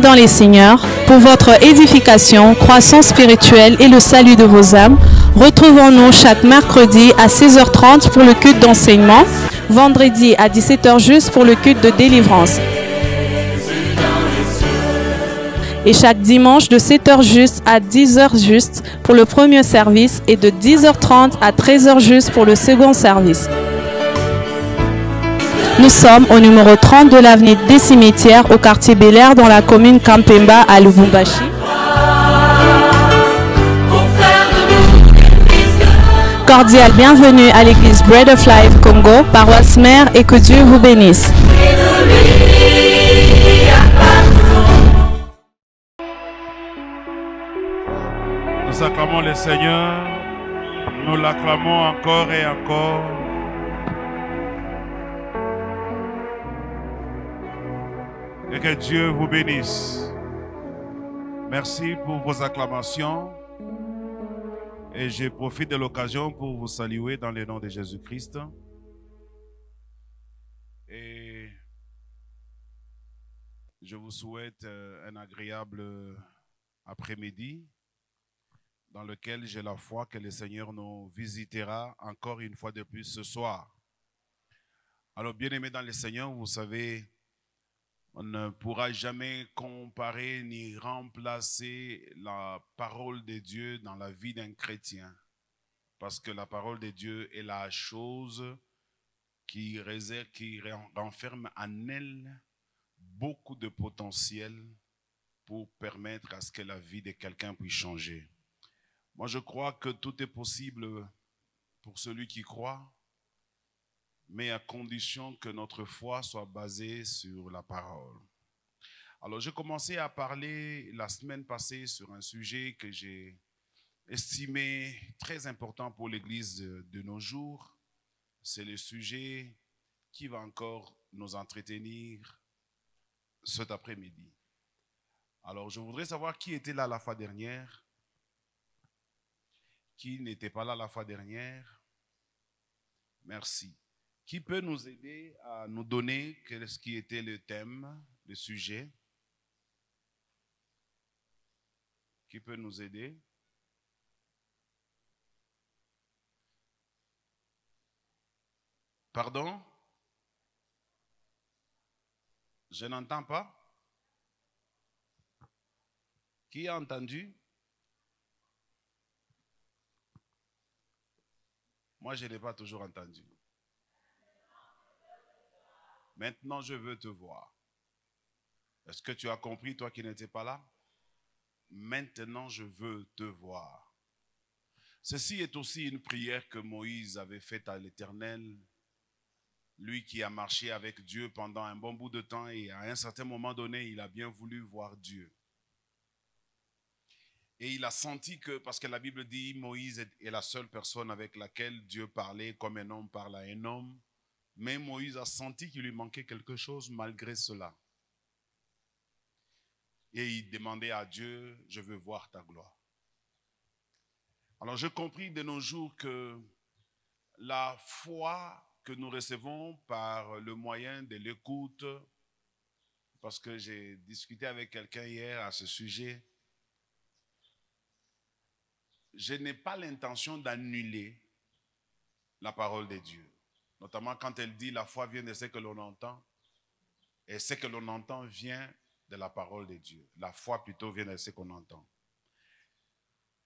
dans les seigneurs, pour votre édification, croissance spirituelle et le salut de vos âmes, retrouvons-nous chaque mercredi à 16h30 pour le culte d'enseignement, vendredi à 17h juste pour le culte de délivrance. Et chaque dimanche de 7h juste à 10h juste pour le premier service et de 10h30 à 13h juste pour le second service. Nous sommes au numéro 30 de l'avenue des Cimetières au quartier Bel Air dans la commune Kampemba à Lubumbashi. Cordial bienvenue à l'église Bread of Life Congo, paroisse mère, et que Dieu vous bénisse. Nous acclamons le Seigneur, nous l'acclamons encore et encore. Et que Dieu vous bénisse. Merci pour vos acclamations. Et je profite de l'occasion pour vous saluer dans le nom de Jésus-Christ. Et je vous souhaite un agréable après-midi dans lequel j'ai la foi que le Seigneur nous visitera encore une fois de plus ce soir. Alors, bien-aimés dans le Seigneur, vous savez, on ne pourra jamais comparer ni remplacer la parole de Dieu dans la vie d'un chrétien. Parce que la parole de Dieu est la chose qui renferme en elle beaucoup de potentiel pour permettre à ce que la vie de quelqu'un puisse changer. Moi, je crois que tout est possible pour celui qui croit, mais à condition que notre foi soit basée sur la parole. Alors, j'ai commencé à parler la semaine passée sur un sujet que j'ai estimé très important pour l'Église de nos jours. C'est le sujet qui va encore nous entretenir cet après-midi. Alors, je voudrais savoir qui était là la fois dernière. Qui n'était pas là la fois dernière? Merci. Qui peut nous aider à nous donner ce qui était le thème, le sujet? Qui peut nous aider? Pardon? Je n'entends pas. Qui a entendu? Moi, je n'ai pas toujours entendu. Maintenant, je veux te voir. Est-ce que tu as compris, toi qui n'étais pas là? Maintenant, je veux te voir. Ceci est aussi une prière que Moïse avait faite à l'Éternel. Lui qui a marché avec Dieu pendant un bon bout de temps et à un certain moment donné, il a bien voulu voir Dieu. Et il a senti que, parce que la Bible dit, Moïse est la seule personne avec laquelle Dieu parlait comme un homme parle à un homme. Mais Moïse a senti qu'il lui manquait quelque chose malgré cela. Et il demandait à Dieu, je veux voir ta gloire. Alors j'ai compris de nos jours que la foi que nous recevons par le moyen de l'écoute, parce que j'ai discuté avec quelqu'un hier à ce sujet, je n'ai pas l'intention d'annuler la parole de Dieu. Notamment quand elle dit la foi vient de ce que l'on entend. Et ce que l'on entend vient de la parole de Dieu. La foi plutôt vient de ce qu'on entend.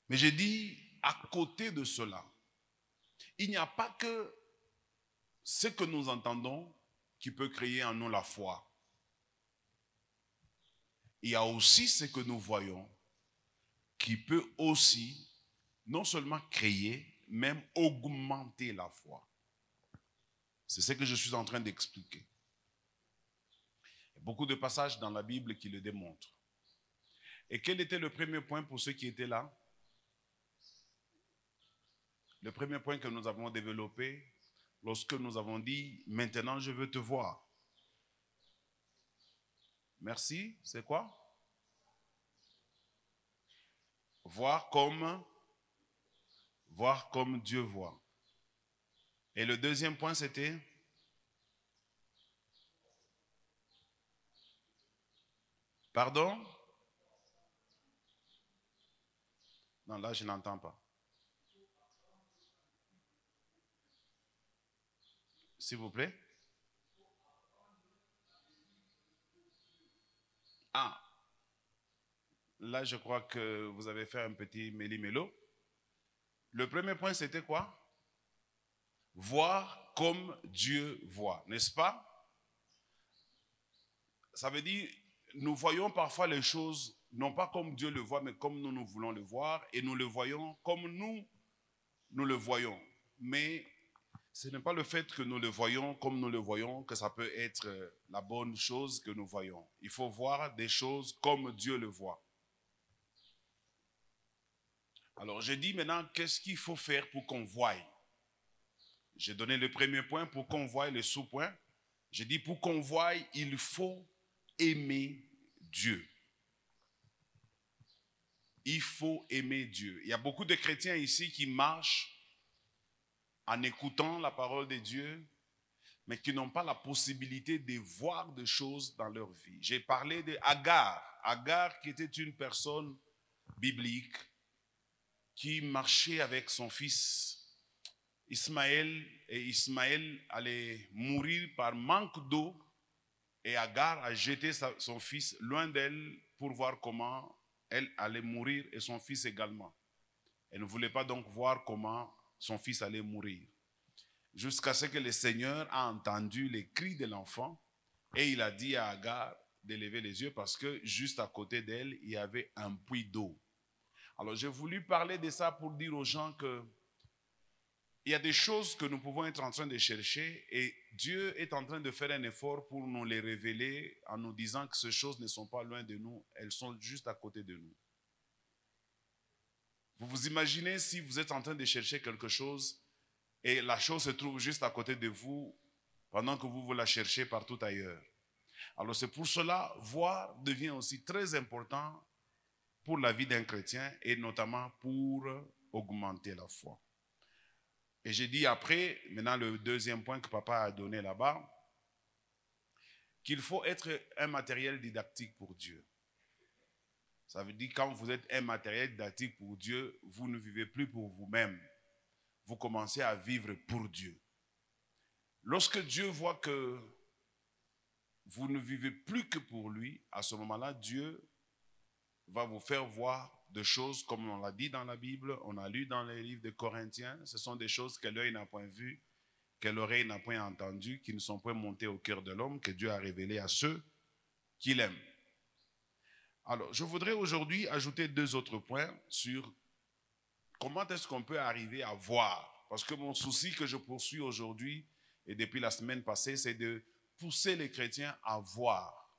Mais je dis, à côté de cela, il n'y a pas que ce que nous entendons qui peut créer en nous la foi. Il y a aussi ce que nous voyons qui peut aussi non seulement créer, même augmenter la foi. C'est ce que je suis en train d'expliquer. Il y a beaucoup de passages dans la Bible qui le démontrent. Et quel était le premier point pour ceux qui étaient là? Le premier point que nous avons développé lorsque nous avons dit « Maintenant, je veux te voir ». Merci, c'est quoi? Voir comme Dieu voit. Et le deuxième point, c'était Pardon? Non, là, je n'entends pas. S'il vous plaît. Ah, là, je crois que vous avez fait un petit méli-mélo. Le premier point, c'était quoi? Voir comme Dieu voit, n'est-ce pas? Ça veut dire, nous voyons parfois les choses, non pas comme Dieu le voit, mais comme nous voulons le voir, et nous le voyons comme nous le voyons. Mais ce n'est pas le fait que nous le voyons comme nous le voyons que ça peut être la bonne chose que nous voyons. Il faut voir des choses comme Dieu le voit. Alors, je dis maintenant, qu'est-ce qu'il faut faire pour qu'on voie? J'ai donné le premier point pour qu'on voie, le sous-point. J'ai dit pour qu'on voie, il faut aimer Dieu. Il faut aimer Dieu. Il y a beaucoup de chrétiens ici qui marchent en écoutant la parole de Dieu, mais qui n'ont pas la possibilité de voir des choses dans leur vie. J'ai parlé de Agar. Agar qui était une personne biblique qui marchait avec son fils Ismaël, et Ismaël allait mourir par manque d'eau, et Agar a jeté son fils loin d'elle pour voir comment elle allait mourir et son fils également. Elle ne voulait pas donc voir comment son fils allait mourir. Jusqu'à ce que le Seigneur a entendu les cris de l'enfant et il a dit à Agar de lever les yeux parce que juste à côté d'elle, il y avait un puits d'eau. Alors j'ai voulu parler de ça pour dire aux gens que il y a des choses que nous pouvons être en train de chercher et Dieu est en train de faire un effort pour nous les révéler en nous disant que ces choses ne sont pas loin de nous, elles sont juste à côté de nous. Vous vous imaginez si vous êtes en train de chercher quelque chose et la chose se trouve juste à côté de vous pendant que vous la cherchez partout ailleurs. Alors c'est pour cela, voir devient aussi très important pour la vie d'un chrétien et notamment pour augmenter la foi. Et j'ai dit après, maintenant le deuxième point que papa a donné là-bas, qu'il faut être un matériel didactique pour Dieu. Ça veut dire quand vous êtes un matériel didactique pour Dieu, vous ne vivez plus pour vous-même. Vous commencez à vivre pour Dieu. Lorsque Dieu voit que vous ne vivez plus que pour lui, à ce moment-là, Dieu va vous faire voir des choses, comme on l'a dit dans la Bible, on a lu dans les livres de Corinthiens, ce sont des choses que l'œil n'a point vues, que l'oreille n'a point entendues, qui ne sont point montées au cœur de l'homme, que Dieu a révélé à ceux qu'il aime. Alors, je voudrais aujourd'hui ajouter 2 autres points sur comment est-ce qu'on peut arriver à voir. Parce que mon souci que je poursuis aujourd'hui et depuis la semaine passée, c'est de pousser les chrétiens à voir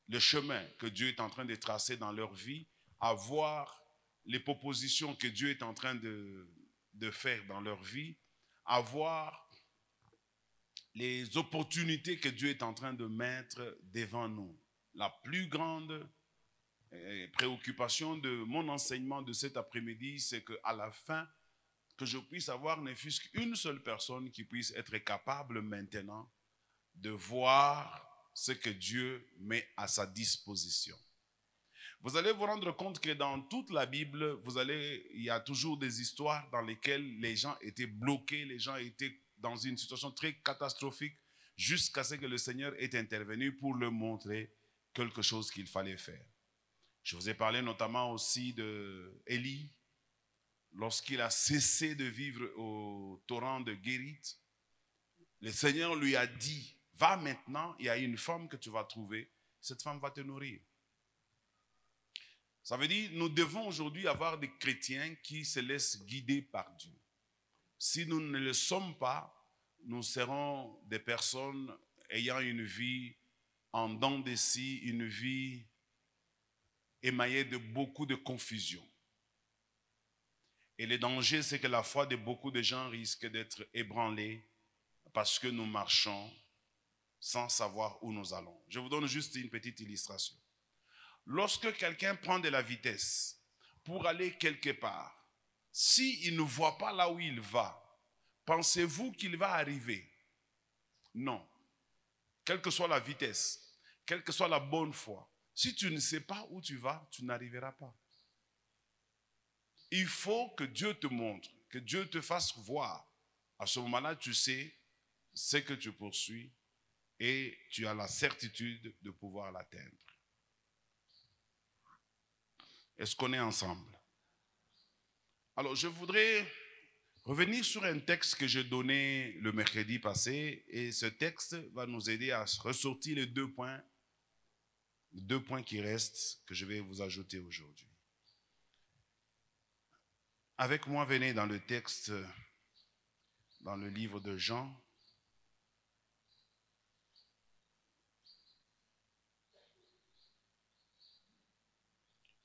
le chemin que Dieu est en train de tracer dans leur vie, à voir les propositions que Dieu est en train de faire dans leur vie, à voir les opportunités que Dieu est en train de mettre devant nous. La plus grande préoccupation de mon enseignement de cet après-midi, c'est qu'à la fin, que je puisse avoir ne fût-ce qu'une seule personne qui puisse être capable maintenant de voir ce que Dieu met à sa disposition. Vous allez vous rendre compte que dans toute la Bible, il y a toujours des histoires dans lesquelles les gens étaient bloqués, les gens étaient dans une situation très catastrophique jusqu'à ce que le Seigneur ait intervenu pour leur montrer quelque chose qu'il fallait faire. Je vous ai parlé notamment aussi d'Élie, lorsqu'il a cessé de vivre au torrent de Guérit. Le Seigneur lui a dit, va maintenant, il y a une femme que tu vas trouver, cette femme va te nourrir. Ça veut dire, nous devons aujourd'hui avoir des chrétiens qui se laissent guider par Dieu. Si nous ne le sommes pas, nous serons des personnes ayant une vie en dents de scie, une vie émaillée de beaucoup de confusion. Et le danger, c'est que la foi de beaucoup de gens risque d'être ébranlée parce que nous marchons sans savoir où nous allons. Je vous donne juste une petite illustration. Lorsque quelqu'un prend de la vitesse pour aller quelque part, s'il ne voit pas là où il va, pensez-vous qu'il va arriver? Non. Quelle que soit la vitesse. quelle que soit la bonne foi, si tu ne sais pas où tu vas, tu n'arriveras pas. Il faut que Dieu te montre, que Dieu te fasse voir. À ce moment-là, tu sais ce que tu poursuis et tu as la certitude de pouvoir l'atteindre. Est-ce qu'on est ensemble? Alors, je voudrais revenir sur un texte que j'ai donné le mercredi passé, et ce texte va nous aider à ressortir les deux points qui restent, que je vais vous ajouter aujourd'hui. Avec moi, venez dans le texte, dans le livre de Jean.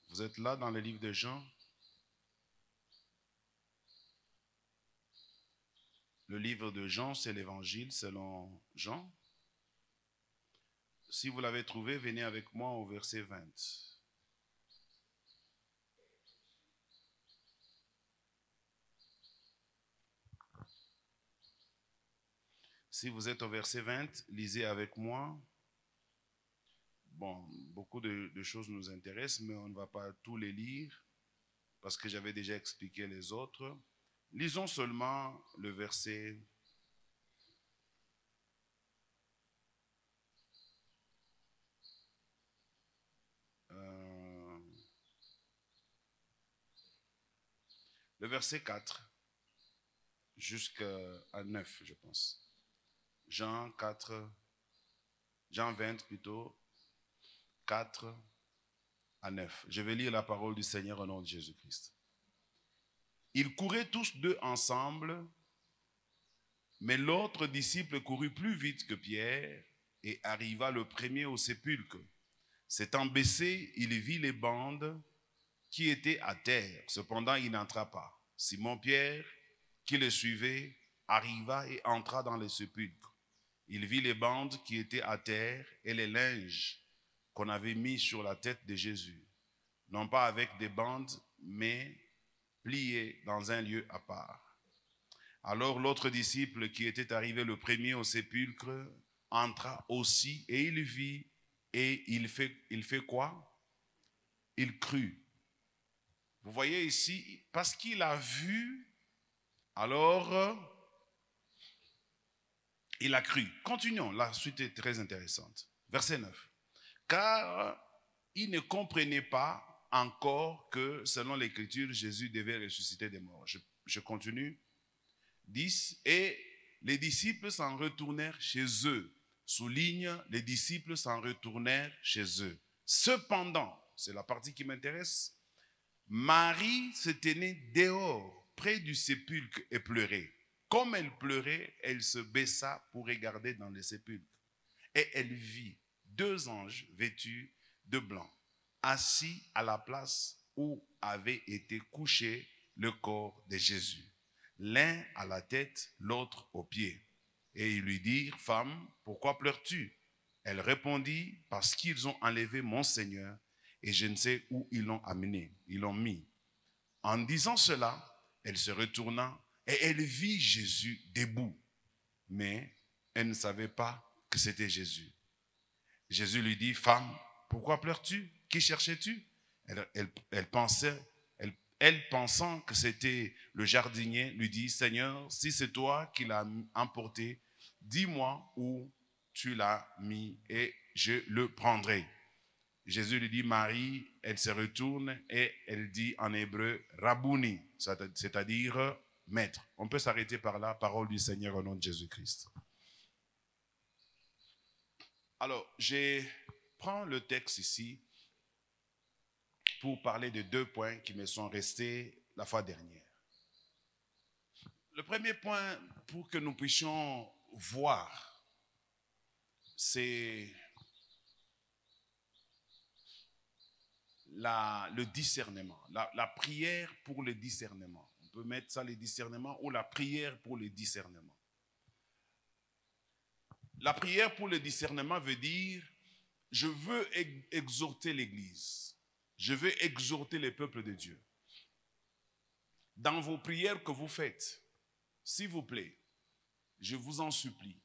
Vous êtes là dans le livre de Jean? Le livre de Jean, c'est l'évangile selon Jean. Si vous l'avez trouvé, venez avec moi au verset 20. Si vous êtes au verset 20, lisez avec moi. Bon, beaucoup de choses nous intéressent, mais on ne va pas tous les lire parce que j'avais déjà expliqué les autres. Lisons seulement le verset 4 jusqu'à 9, je pense. Jean 20 plutôt, 4 à 9. Je vais lire la parole du Seigneur au nom de Jésus-Christ. Ils couraient tous deux ensemble, mais l'autre disciple courut plus vite que Pierre et arriva le premier au sépulcre. S'étant baissé, il vit les bandes qui étaient à terre. Cependant, il n'entra pas. Simon-Pierre, qui le suivait, arriva et entra dans le sépulcre. Il vit les bandes qui étaient à terre et les linges qu'on avait mis sur la tête de Jésus, non pas avec des bandes, mais pliés dans un lieu à part. Alors l'autre disciple qui était arrivé le premier au sépulcre entra aussi et il vit et il fait quoi? Il crut. Vous voyez ici, parce qu'il a vu, alors il a cru. Continuons, la suite est très intéressante. Verset 9. Car il ne comprenait pas encore que, selon l'Écriture, Jésus devait ressusciter des morts. Je continue. 10. Et les disciples s'en retournèrent chez eux. Souligne, les disciples s'en retournèrent chez eux. Cependant, c'est la partie qui m'intéresse, Marie se tenait dehors, près du sépulcre, et pleurait. Comme elle pleurait, elle se baissa pour regarder dans le sépulcre. Et elle vit 2 anges vêtus de blanc, assis à la place où avait été couché le corps de Jésus. L'un à la tête, l'autre aux pieds. Et ils lui dirent, « Femme, pourquoi pleures-tu » Elle répondit, « Parce qu'ils ont enlevé mon Seigneur, et je ne sais où ils l'ont amené, ils l'ont mis. » En disant cela, elle se retourna et elle vit Jésus debout. Mais elle ne savait pas que c'était Jésus. Jésus lui dit, « Femme, pourquoi pleures-tu? Qui cherchais-tu » Elle pensant que c'était le jardinier, lui dit, « Seigneur, si c'est toi qui l'as emporté, dis-moi où tu l'as mis et je le prendrai. » Jésus lui dit, « Marie », elle se retourne et elle dit en hébreu, « Rabouni », c'est-à-dire « maître ». On peut s'arrêter par là, parole du Seigneur au nom de Jésus-Christ. Alors, je prends le texte ici pour parler de 2 points qui me sont restés la fois dernière. Le premier point, pour que nous puissions voir, c'est le discernement, la prière pour le discernement. On peut mettre ça, le discernement, ou la prière pour le discernement. La prière pour le discernement veut dire, je veux exhorter l'Église, je veux exhorter les peuples de Dieu. Dans vos prières que vous faites, s'il vous plaît, je vous en supplie,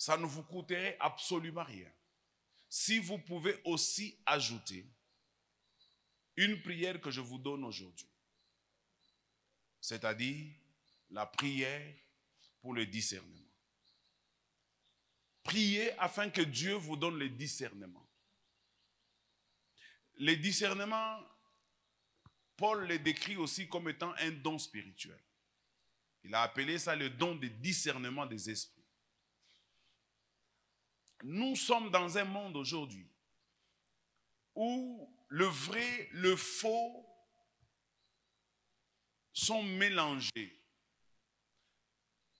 ça ne vous coûterait absolument rien. Si vous pouvez aussi ajouter une prière que je vous donne aujourd'hui, c'est-à-dire la prière pour le discernement. Priez afin que Dieu vous donne le discernement. Le discernement, Paul le décrit aussi comme étant un don spirituel. Il a appelé ça le don de discernement des esprits. Nous sommes dans un monde aujourd'hui où le vrai, le faux sont mélangés.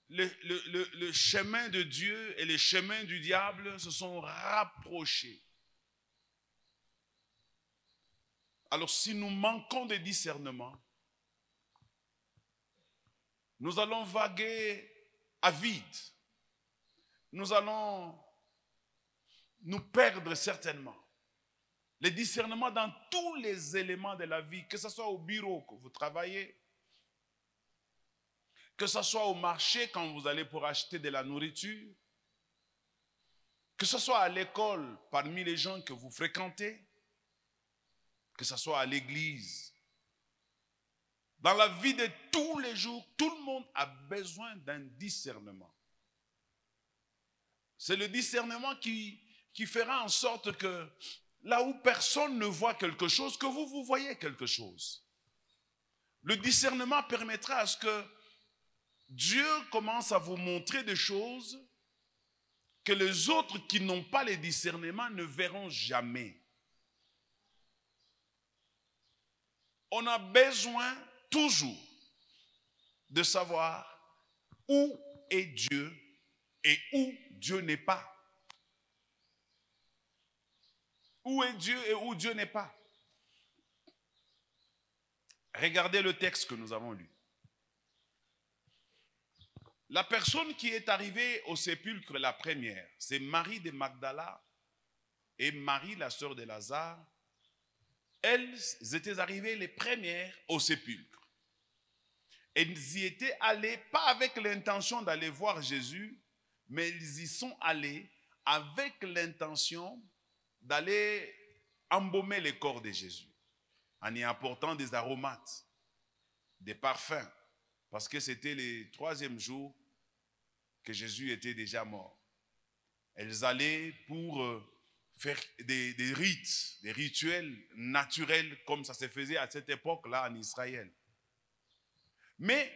Le chemin de Dieu et le chemin du diable se sont rapprochés. Alors si nous manquons de discernement, nous allons vaguer à vide. Nous allons nous perdre certainement. Le discernement dans tous les éléments de la vie, que ce soit au bureau que vous travaillez, que ce soit au marché quand vous allez pour acheter de la nourriture, que ce soit à l'école parmi les gens que vous fréquentez, que ce soit à l'église. Dans la vie de tous les jours, tout le monde a besoin d'un discernement. C'est le discernement qui fera en sorte que là où personne ne voit quelque chose, que vous voyez quelque chose. Le discernement permettra à ce que Dieu commence à vous montrer des choses que les autres qui n'ont pas le discernement ne verront jamais. On a besoin toujours de savoir où est Dieu et où Dieu n'est pas. Où est Dieu et où Dieu n'est pas. Regardez le texte que nous avons lu. La personne qui est arrivée au sépulcre la première, c'est Marie de Magdala et Marie, la sœur de Lazare. Elles étaient arrivées les premières au sépulcre. Elles y étaient allées, pas avec l'intention d'aller voir Jésus, mais elles y sont allées avec l'intention d'aller embaumer le corps de Jésus, en y apportant des aromates, des parfums, parce que c'était le 3e jour que Jésus était déjà mort. Elles allaient pour faire des rites, des rituels naturels, comme ça se faisait à cette époque-là en Israël. Mais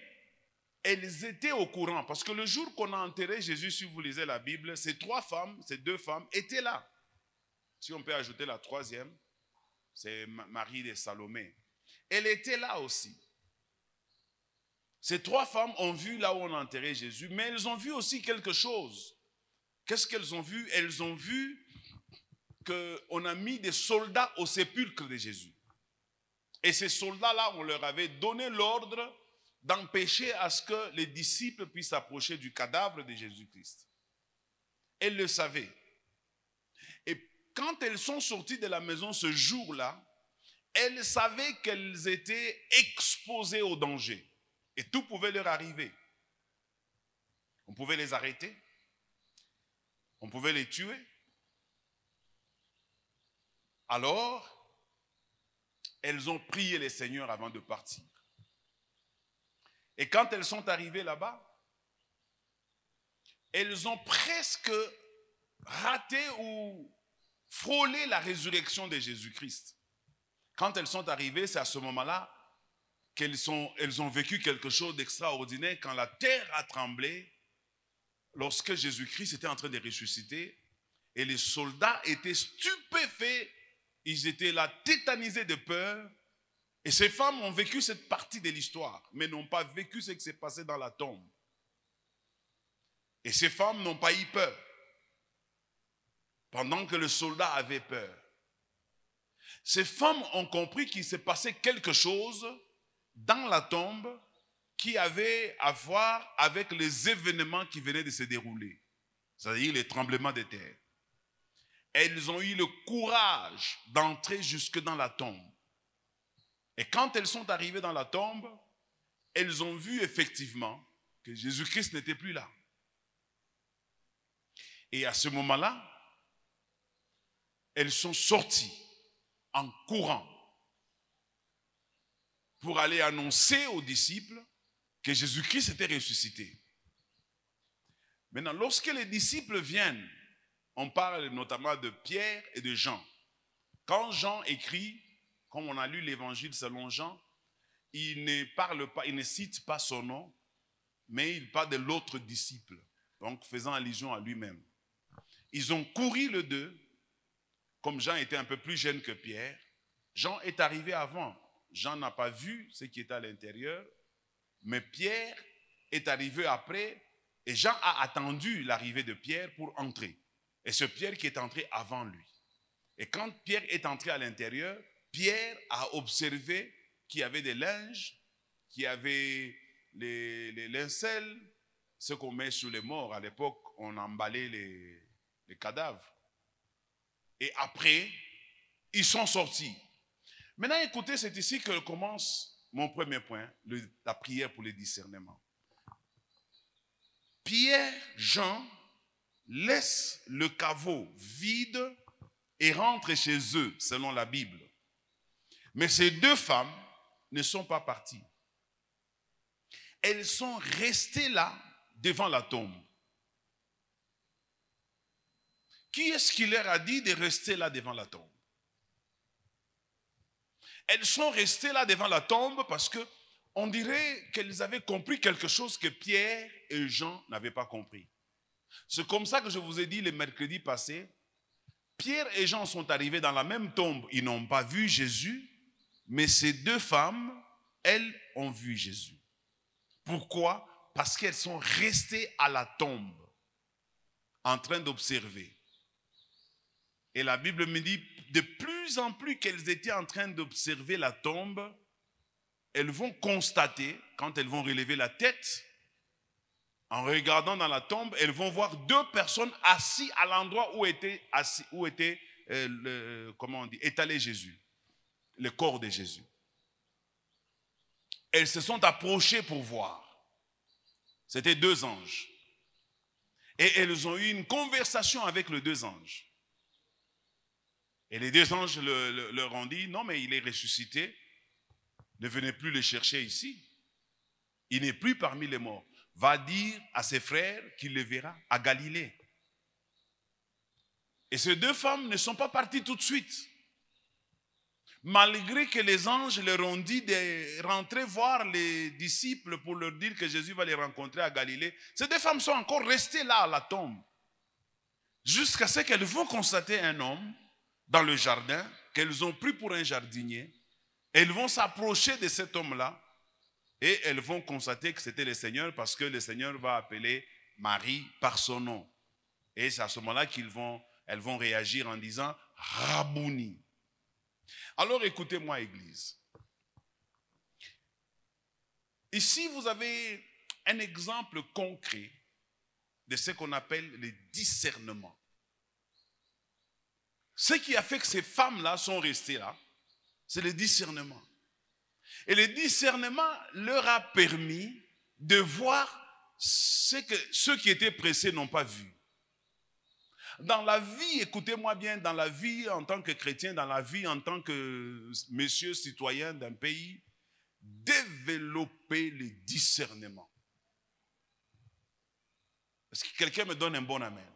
elles étaient au courant, parce que le jour qu'on a enterré Jésus, si vous lisez la Bible, ces 2 femmes étaient là. Si on peut ajouter la 3e, c'est Marie de Salomé. Elle était là aussi. Ces 3 femmes ont vu là où on a enterré Jésus, mais elles ont vu aussi quelque chose. Qu'est-ce qu'elles ont vu? Elles ont vu qu'on a mis des soldats au sépulcre de Jésus. Et ces soldats-là, on leur avait donné l'ordre d'empêcher à ce que les disciples puissent approcher du cadavre de Jésus-Christ. Elles le savaient. Et quand elles sont sorties de la maison ce jour-là, elles savaient qu'elles étaient exposées au danger. Et tout pouvait leur arriver. On pouvait les arrêter. On pouvait les tuer. Alors, elles ont prié le Seigneur avant de partir. Et quand elles sont arrivées là-bas, elles ont presque raté ou frôlé la résurrection de Jésus-Christ. Quand elles sont arrivées, c'est à ce moment-là qu'elles ont vécu quelque chose d'extraordinaire quand la terre a tremblé lorsque Jésus-Christ était en train de ressusciter et les soldats étaient stupéfaits, ils étaient là tétanisés de peur et ces femmes ont vécu cette partie de l'histoire mais n'ont pas vécu ce qui s'est passé dans la tombe. Et ces femmes n'ont pas eu peur pendant que le soldat avait peur. Ces femmes ont compris qu'il s'est passé quelque chose dans la tombe qui avait à voir avec les événements qui venaient de se dérouler, c'est-à-dire les tremblements de terre. Elles ont eu le courage d'entrer jusque dans la tombe. Et quand elles sont arrivées dans la tombe, elles ont vu effectivement que Jésus-Christ n'était plus là. Et à ce moment-là, elles sont sorties en courant pour aller annoncer aux disciples que Jésus-Christ était ressuscité. Maintenant, lorsque les disciples viennent, on parle notamment de Pierre et de Jean. Quand Jean écrit, comme on a lu l'évangile selon Jean, il ne parle pas, il ne cite pas son nom, mais il parle de l'autre disciple, donc faisant allusion à lui-même. Ils ont couru les deux, comme Jean était un peu plus jeune que Pierre. Jean est arrivé avant. Jean n'a pas vu ce qui était à l'intérieur, mais Pierre est arrivé après, et Jean a attendu l'arrivée de Pierre pour entrer. Et c'est Pierre qui est entré avant lui. Et quand Pierre est entré à l'intérieur, Pierre a observé qu'il y avait des linges, qu'il y avait les lincelles, ce qu'on met sur les morts. À l'époque, on emballait les cadavres. Et après, ils sont sortis. Maintenant, écoutez, c'est ici que commence mon premier point, la prière pour le discernement. Pierre, Jean, laissent le caveau vide et rentrent chez eux, selon la Bible. Mais ces deux femmes ne sont pas parties. Elles sont restées là, devant la tombe. Qui est-ce qui leur a dit de rester là devant la tombe? Elles sont restées là devant la tombe parce que on dirait qu'elles avaient compris quelque chose que Pierre et Jean n'avaient pas compris. C'est comme ça que je vous ai dit le mercredi passé, Pierre et Jean sont arrivés dans la même tombe, ils n'ont pas vu Jésus, mais ces deux femmes, elles ont vu Jésus. Pourquoi? Parce qu'elles sont restées à la tombe, en train d'observer. Et la Bible me dit, de plus en plus qu'elles étaient en train d'observer la tombe, elles vont constater, quand elles vont relever la tête, en regardant dans la tombe, elles vont voir deux personnes assises à l'endroit où était étalé Jésus, le corps de Jésus. Elles se sont approchées pour voir. C'était deux anges. Et elles ont eu une conversation avec les deux anges. Et les deux anges leur ont dit, non mais il est ressuscité, ne venez plus le chercher ici. Il n'est plus parmi les morts. Va dire à ses frères qu'il le verra à Galilée. Et ces deux femmes ne sont pas parties tout de suite. Malgré que les anges leur ont dit de rentrer voir les disciples pour leur dire que Jésus va les rencontrer à Galilée, ces deux femmes sont encore restées là à la tombe. Jusqu'à ce qu'elles vont constater un homme dans le jardin, qu'elles ont pris pour un jardinier. Elles vont s'approcher de cet homme-là et elles vont constater que c'était le Seigneur parce que le Seigneur va appeler Marie par son nom. Et c'est à ce moment-là qu'elles vont réagir en disant « Rabouni ». Alors écoutez-moi, Église. Ici, vous avez un exemple concret de ce qu'on appelle le discernement. Ce qui a fait que ces femmes-là sont restées là, c'est le discernement. Et le discernement leur a permis de voir ce que ceux qui étaient pressés n'ont pas vu. Dans la vie, écoutez-moi bien, dans la vie en tant que chrétien, dans la vie en tant que monsieur citoyen d'un pays, développer le discernement. Est-ce que quelqu'un me donne un bon amen?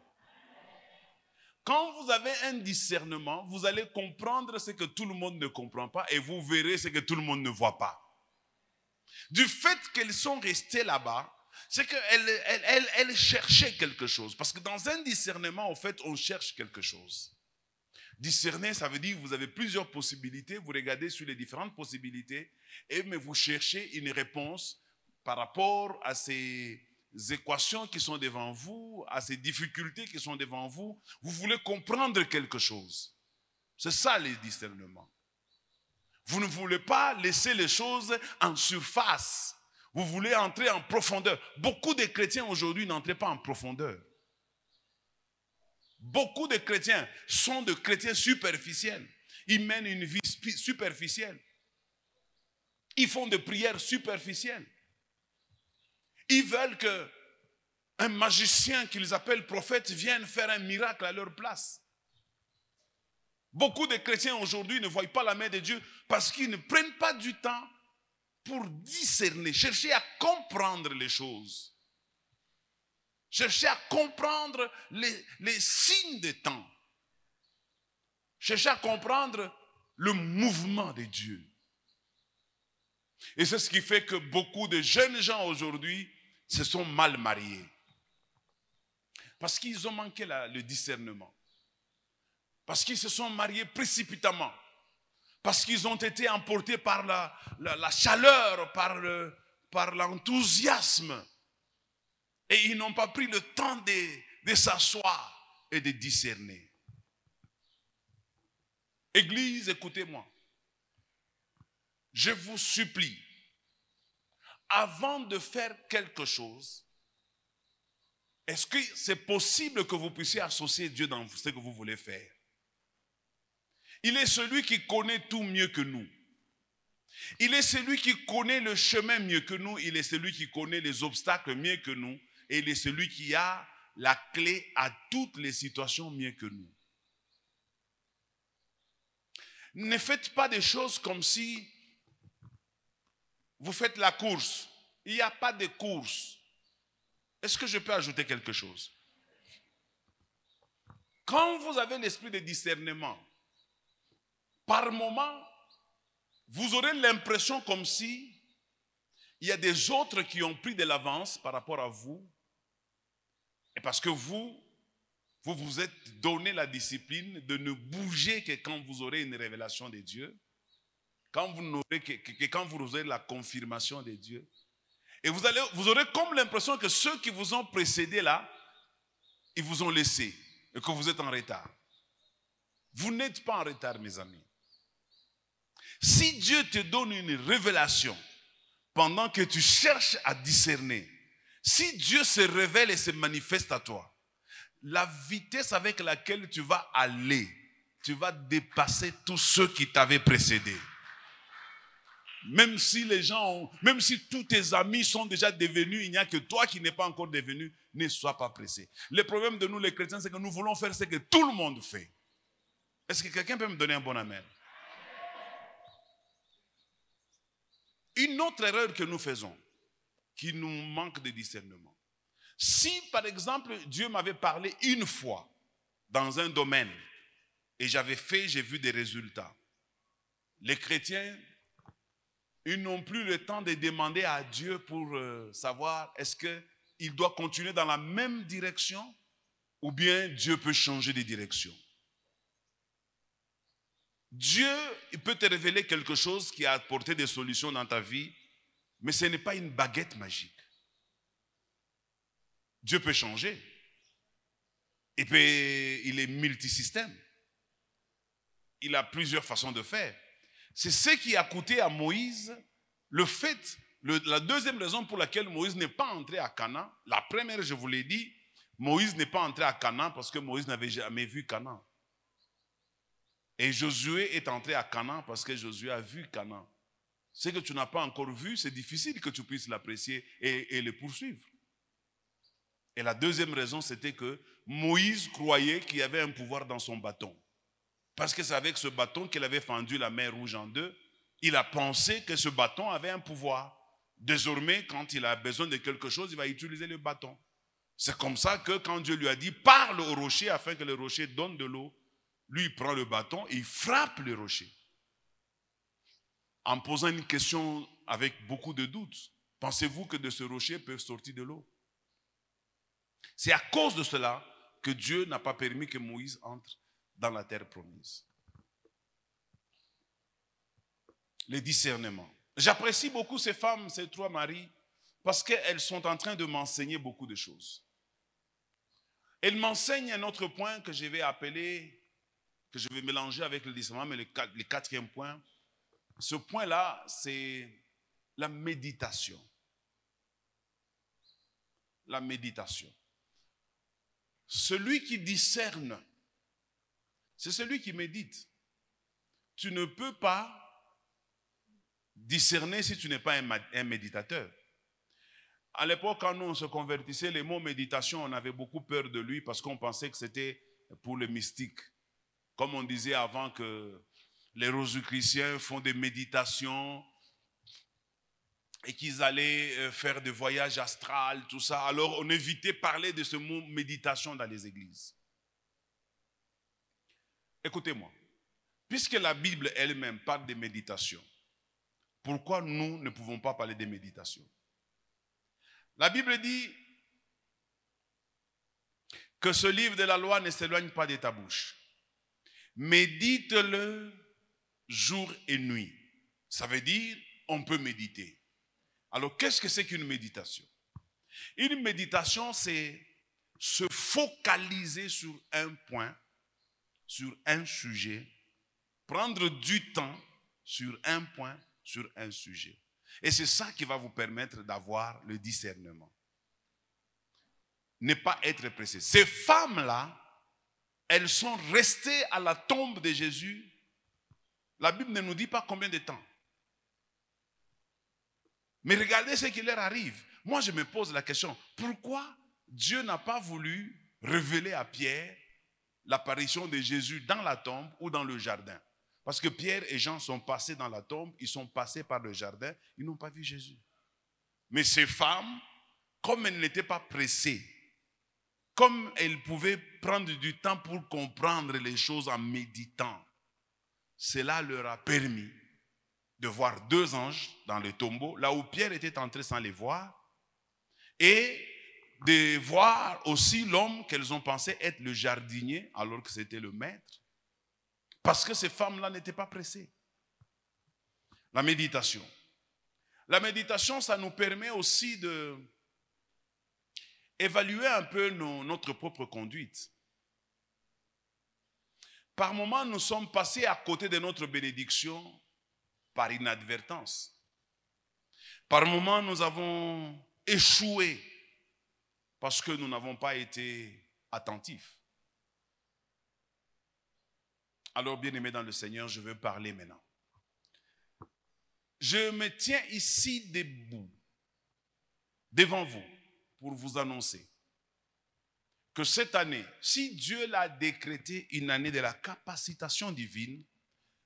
Quand vous avez un discernement, vous allez comprendre ce que tout le monde ne comprend pas et vous verrez ce que tout le monde ne voit pas. Du fait qu'elles sont restées là-bas, c'est qu'elles cherchaient quelque chose. Parce que dans un discernement, en fait, on cherche quelque chose. Discerner, ça veut dire que vous avez plusieurs possibilités, vous regardez sur les différentes possibilités, mais vous cherchez une réponse par rapport à ces équations qui sont devant vous, à ces difficultés qui sont devant vous. Vous voulez comprendre quelque chose. C'est ça le discernement. Vous ne voulez pas laisser les choses en surface. Vous voulez entrer en profondeur. Beaucoup de chrétiens aujourd'hui n'entrent pas en profondeur. Beaucoup de chrétiens sont des chrétiens superficiels. Ils mènent une vie superficielle. Ils font des prières superficielles. Ils veulent que un magicien qu'ils appellent prophète vienne faire un miracle à leur place. Beaucoup de chrétiens aujourd'hui ne voient pas la main de Dieu parce qu'ils ne prennent pas du temps pour discerner, chercher à comprendre les choses. Chercher à comprendre les signes des temps. Chercher à comprendre le mouvement de Dieu. Et c'est ce qui fait que beaucoup de jeunes gens aujourd'hui se sont mal mariés. Parce qu'ils ont manqué le discernement. Parce qu'ils se sont mariés précipitamment. Parce qu'ils ont été emportés par la chaleur, par l'enthousiasme. Et ils n'ont pas pris le temps de s'asseoir et de discerner. Église, écoutez-moi. Je vous supplie, avant de faire quelque chose, est-ce que c'est possible que vous puissiez associer Dieu dans ce que vous voulez faire? Il est celui qui connaît tout mieux que nous. Il est celui qui connaît le chemin mieux que nous. Il est celui qui connaît les obstacles mieux que nous. Et il est celui qui a la clé à toutes les situations mieux que nous. Ne faites pas des choses comme si vous faites la course. Il n'y a pas de course. Est-ce que je peux ajouter quelque chose? Quand vous avez l'esprit de discernement, par moment, vous aurez l'impression comme si il y a des autres qui ont pris de l'avance par rapport à vous. Et parce que vous vous êtes donné la discipline de ne bouger que quand vous aurez une révélation de Dieu, quand vous aurez la confirmation de Dieu. Et vous aurez comme l'impression que ceux qui vous ont précédé là, ils vous ont laissé et que vous êtes en retard. Vous n'êtes pas en retard, mes amis. Si Dieu te donne une révélation pendant que tu cherches à discerner, si Dieu se révèle et se manifeste à toi, la vitesse avec laquelle tu vas aller, tu vas dépasser tous ceux qui t'avaient précédé. Même si même si tous tes amis sont déjà devenus, il n'y a que toi qui n'es pas encore devenu, ne sois pas pressé. Le problème de nous les chrétiens, c'est que nous voulons faire ce que tout le monde fait. Est-ce que quelqu'un peut me donner un bon amen? Une autre erreur que nous faisons, qui nous manque de discernement. Si, par exemple, Dieu m'avait parlé une fois dans un domaine et j'ai vu des résultats, les chrétiens, ils n'ont plus le temps de demander à Dieu pour savoir est-ce qu'il doit continuer dans la même direction ou bien Dieu peut changer de direction. Dieu, il peut te révéler quelque chose qui a apporté des solutions dans ta vie, mais ce n'est pas une baguette magique. Dieu peut changer. Il est multisystème. Il a plusieurs façons de faire. C'est ce qui a coûté à Moïse la deuxième raison pour laquelle Moïse n'est pas entré à Canaan. La première, je vous l'ai dit, Moïse n'est pas entré à Canaan parce que Moïse n'avait jamais vu Canaan. Et Josué est entré à Canaan parce que Josué a vu Canaan. Ce que tu n'as pas encore vu, c'est difficile que tu puisses l'apprécier et le poursuivre. Et la deuxième raison, c'était que Moïse croyait qu'il y avait un pouvoir dans son bâton. Parce que c'est avec ce bâton qu'il avait fendu la mer Rouge en deux. Il a pensé que ce bâton avait un pouvoir. Désormais, quand il a besoin de quelque chose, il va utiliser le bâton. C'est comme ça que quand Dieu lui a dit, parle au rocher afin que le rocher donne de l'eau, lui, il prend le bâton et il frappe le rocher. En posant une question avec beaucoup de doutes, pensez-vous que de ce rocher peut sortir de l'eau? C'est à cause de cela que Dieu n'a pas permis que Moïse entre dans la terre promise. Le discernement. J'apprécie beaucoup ces femmes, ces trois maris, parce qu'elles sont en train de m'enseigner beaucoup de choses. Elles m'enseignent un autre point que je vais appeler, que je vais mélanger avec le discernement, mais le quatrième point. Ce point-là, c'est la méditation. La méditation. Celui qui discerne, c'est celui qui médite. Tu ne peux pas discerner si tu n'es pas un méditateur. À l'époque, quand nous on se convertissait, les mots méditation, on avait beaucoup peur de lui parce qu'on pensait que c'était pour les mystiques. Comme on disait avant que les rosicruciens font des méditations et qu'ils allaient faire des voyages astrales, tout ça. Alors on évitait de parler de ce mot méditation dans les églises. Écoutez-moi, puisque la Bible elle-même parle de méditation, pourquoi nous ne pouvons pas parler de méditation? La Bible dit que ce livre de la loi ne s'éloigne pas de ta bouche. Médite-le jour et nuit. Ça veut dire, on peut méditer. Alors, qu'est-ce que c'est qu'une méditation? Une méditation, c'est se focaliser sur un point, sur un sujet, prendre du temps sur un point, sur un sujet. Et c'est ça qui va vous permettre d'avoir le discernement. Ne pas être pressé. Ces femmes-là, elles sont restées à la tombe de Jésus. La Bible ne nous dit pas combien de temps. Mais regardez ce qui leur arrive. Moi, je me pose la question, pourquoi Dieu n'a pas voulu révéler à Pierre l'apparition de Jésus dans la tombe ou dans le jardin? Parce que Pierre et Jean sont passés dans la tombe, ils sont passés par le jardin, ils n'ont pas vu Jésus. Mais ces femmes, comme elles n'étaient pas pressées, comme elles pouvaient prendre du temps pour comprendre les choses en méditant, cela leur a permis de voir deux anges dans le tombeau, là où Pierre était entré sans les voir, et de voir aussi l'homme qu'elles ont pensé être le jardinier, alors que c'était le maître, parce que ces femmes-là n'étaient pas pressées. La méditation. La méditation, ça nous permet aussi de évaluer un peu notre propre conduite. Par moments, nous sommes passés à côté de notre bénédiction par inadvertance. Par moments, nous avons échoué parce que nous n'avons pas été attentifs. Alors, bien-aimés dans le Seigneur, je veux parler maintenant. Je me tiens ici debout, devant vous, pour vous annoncer que cette année, si Dieu l'a décrété une année de la capacitation divine,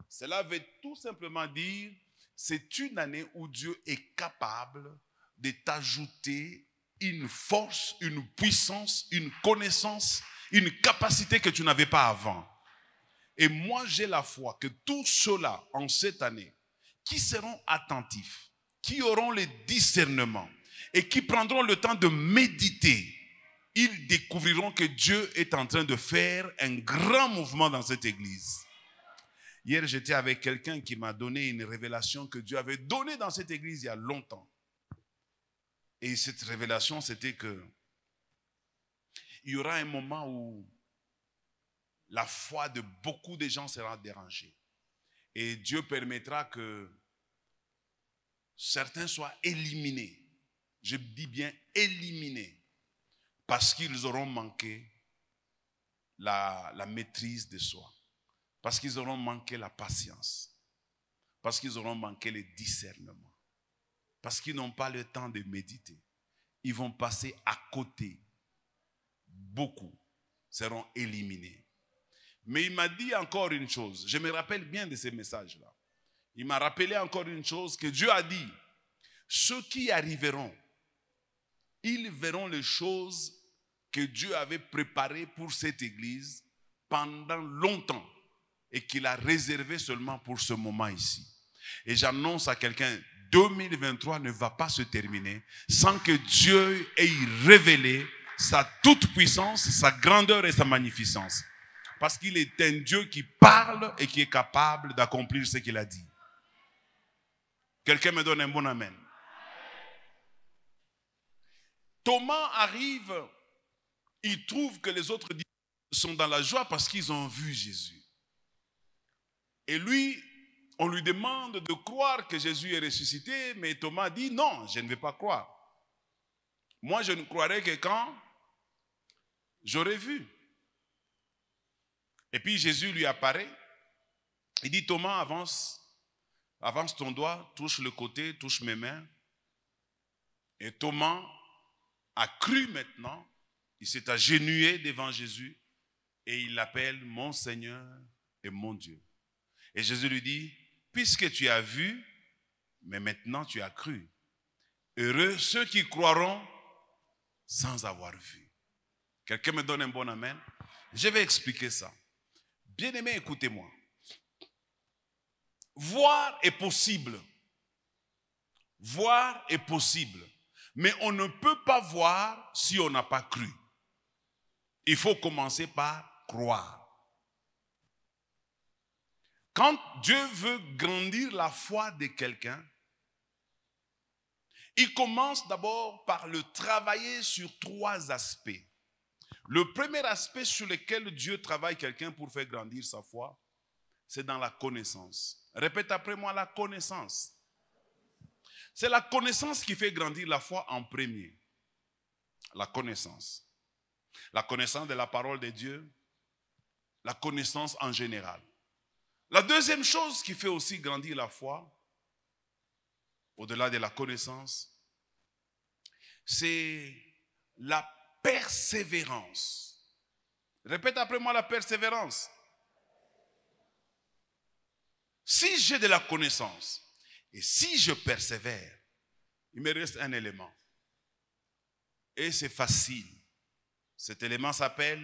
cela veut tout simplement dire, c'est une année où Dieu est capable de t'ajouter une force, une puissance, une connaissance, une capacité que tu n'avais pas avant. Et moi, j'ai la foi que tous ceux-là, en cette année, qui seront attentifs, qui auront le discernement et qui prendront le temps de méditer, ils découvriront que Dieu est en train de faire un grand mouvement dans cette église. Hier, j'étais avec quelqu'un qui m'a donné une révélation que Dieu avait donnée dans cette église il y a longtemps. Et cette révélation, c'était que il y aura un moment où la foi de beaucoup de gens sera dérangée. Et Dieu permettra que certains soient éliminés. Je dis bien éliminés. Parce qu'ils auront manqué la maîtrise de soi. Parce qu'ils auront manqué la patience. Parce qu'ils auront manqué le discernement. Parce qu'ils n'ont pas le temps de méditer. Ils vont passer à côté. Beaucoup seront éliminés. Mais il m'a dit encore une chose. Je me rappelle bien de ces messages-là. Il m'a rappelé encore une chose que Dieu a dit. Ceux qui arriveront, ils verront les choses que Dieu avait préparées pour cette église pendant longtemps et qu'il a réservé seulement pour ce moment ici. Et j'annonce à quelqu'un, 2023 ne va pas se terminer sans que Dieu ait révélé sa toute-puissance, sa grandeur et sa magnificence. Parce qu'il est un Dieu qui parle et qui est capable d'accomplir ce qu'il a dit. Quelqu'un me donne un bon amen. Thomas arrive, il trouve que les autres sont dans la joie parce qu'ils ont vu Jésus. Et lui, on lui demande de croire que Jésus est ressuscité, mais Thomas dit non, je ne vais pas croire. Moi, je ne croirai que quand j'aurai vu. Et puis Jésus lui apparaît. Il dit Thomas, avance ton doigt, touche le côté, touche mes mains. Et Thomas a cru maintenant, il s'est agenouillé devant Jésus et il l'appelle mon Seigneur et mon Dieu. Et Jésus lui dit, puisque tu as vu, mais maintenant tu as cru. Heureux ceux qui croiront sans avoir vu. Quelqu'un me donne un bon amen? Je vais expliquer ça. Bien-aimé, écoutez-moi. Voir est possible. Voir est possible. Mais on ne peut pas voir si on n'a pas cru. Il faut commencer par croire. Quand Dieu veut grandir la foi de quelqu'un, il commence d'abord par le travailler sur 3 aspects. Le premier aspect sur lequel Dieu travaille quelqu'un pour faire grandir sa foi, c'est dans la connaissance. Répète après moi, la connaissance. C'est la connaissance qui fait grandir la foi en premier. La connaissance. La connaissance de la parole de Dieu, la connaissance en général. La deuxième chose qui fait aussi grandir la foi, au-delà de la connaissance, c'est la persévérance. Répète après moi, la persévérance. Si j'ai de la connaissance et si je persévère, il me reste un élément. Et c'est facile. Cet élément s'appelle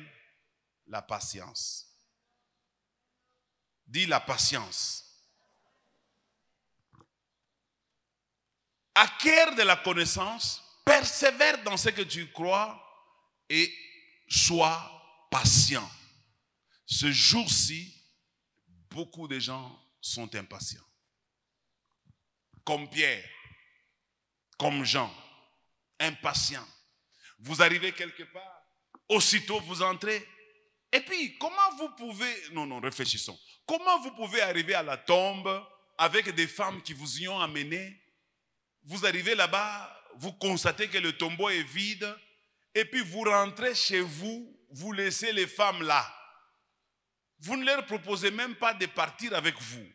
la patience. Dis la patience. Acquiert de la connaissance, persévère dans ce que tu crois et sois patient. Ce jour-ci, beaucoup de gens sont impatients. Comme Pierre, comme Jean, impatients. Vous arrivez quelque part, aussitôt vous entrez. Et puis, comment vous pouvez... Non, réfléchissons. Comment vous pouvez arriver à la tombe avec des femmes qui vous y ont amené? Vous arrivez là-bas, vous constatez que le tombeau est vide, et puis vous rentrez chez vous, vous laissez les femmes là. Vous ne leur proposez même pas de partir avec vous.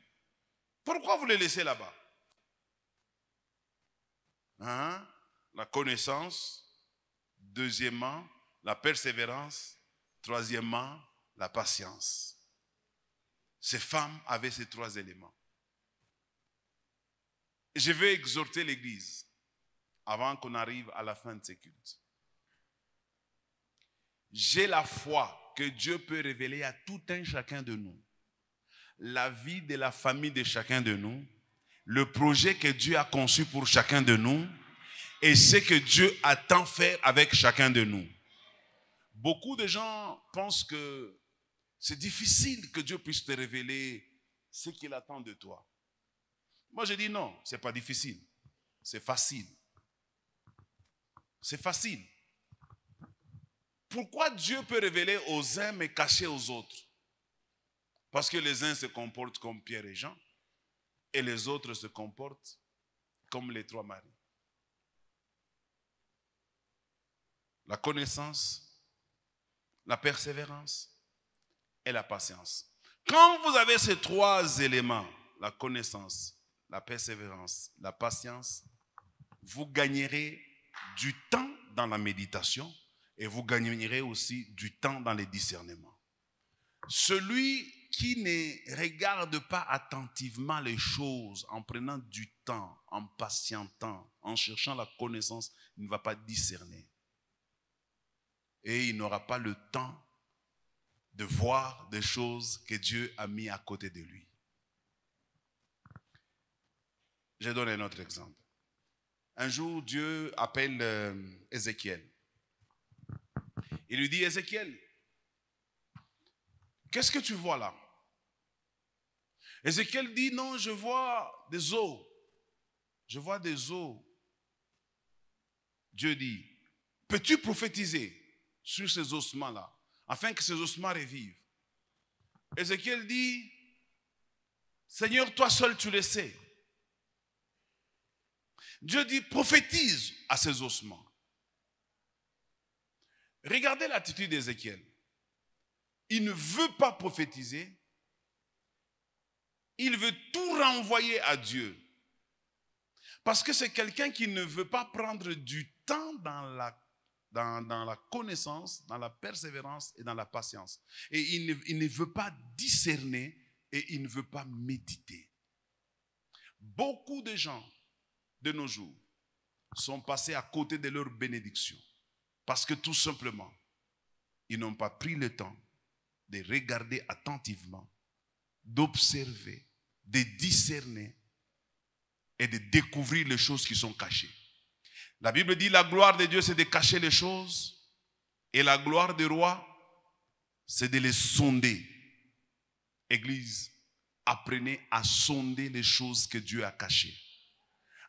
Pourquoi vous les laissez là-bas? La connaissance. Deuxièmement, la persévérance. Troisièmement, la patience. Ces femmes avaient ces 3 éléments. Je vais exhorter l'Église avant qu'on arrive à la fin de ces cultes. J'ai la foi que Dieu peut révéler à tout un chacun de nous. La vie de la famille de chacun de nous. Le projet que Dieu a conçu pour chacun de nous. Et ce que Dieu attend faire avec chacun de nous. Beaucoup de gens pensent que c'est difficile que Dieu puisse te révéler ce qu'il attend de toi. Moi, je dis non, ce n'est pas difficile. C'est facile. C'est facile. Pourquoi Dieu peut révéler aux uns mais cacher aux autres? Parce que les uns se comportent comme Pierre et Jean et les autres se comportent comme les 3 maris. La connaissance, la persévérance et la patience. Quand vous avez ces 3 éléments, la connaissance, la persévérance, la patience, vous gagnerez du temps dans la méditation et vous gagnerez aussi du temps dans les discernements. Celui qui ne regarde pas attentivement les choses en prenant du temps, en patientant, en cherchant la connaissance, il ne va pas discerner. Et il n'aura pas le temps de voir des choses que Dieu a mis à côté de lui. Je donne un autre exemple. Un jour, Dieu appelle Ézéchiel. Il lui dit, Ézéchiel, qu'est-ce que tu vois là? Ézéchiel dit, non, je vois des os. Je vois des os. Dieu dit, peux-tu prophétiser sur ces ossements-là, afin que ces ossements revivent? Ézéchiel dit, Seigneur, toi seul tu le sais. Dieu dit, prophétise à ces ossements. Regardez l'attitude d'Ézéchiel. Il ne veut pas prophétiser. Il veut tout renvoyer à Dieu. Parce que c'est quelqu'un qui ne veut pas prendre du temps dans la dans la connaissance, dans la persévérance et dans la patience. Et il ne veut pas discerner et il ne veut pas méditer. Beaucoup de gens de nos jours sont passés à côté de leur bénédiction parce que tout simplement, ils n'ont pas pris le temps de regarder attentivement, d'observer, de discerner et de découvrir les choses qui sont cachées. La Bible dit la gloire de Dieu, c'est de cacher les choses et la gloire du roi, c'est de les sonder. Église, apprenez à sonder les choses que Dieu a cachées.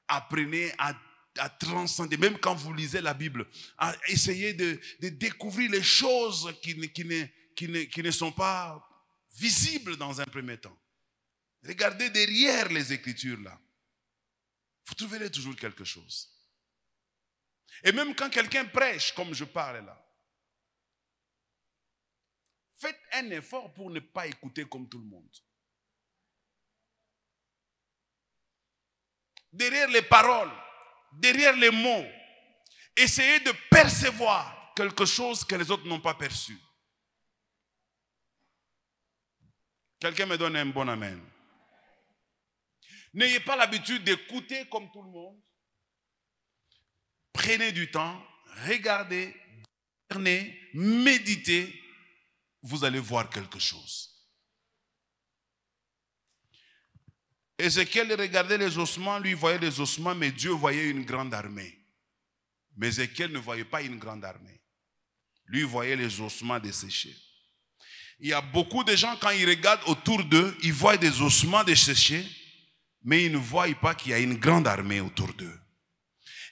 Apprenez à transcender, même quand vous lisez la Bible, à essayer de découvrir les choses qui ne sont pas visibles dans un premier temps. Regardez derrière les Écritures là. Vous trouverez toujours quelque chose. Et même quand quelqu'un prêche, comme je parle là, faites un effort pour ne pas écouter comme tout le monde. Derrière les paroles, derrière les mots, essayez de percevoir quelque chose que les autres n'ont pas perçu. Quelqu'un me donne un bon amen. N'ayez pas l'habitude d'écouter comme tout le monde. Prenez du temps, regardez, discernez, méditez, vous allez voir quelque chose. Ézéchiel regardait les ossements, lui voyait les ossements, mais Dieu voyait une grande armée. Mais Ézéchiel ne voyait pas une grande armée. Lui voyait les ossements desséchés. Il y a beaucoup de gens, quand ils regardent autour d'eux, ils voient des ossements desséchés, mais ils ne voient pas qu'il y a une grande armée autour d'eux.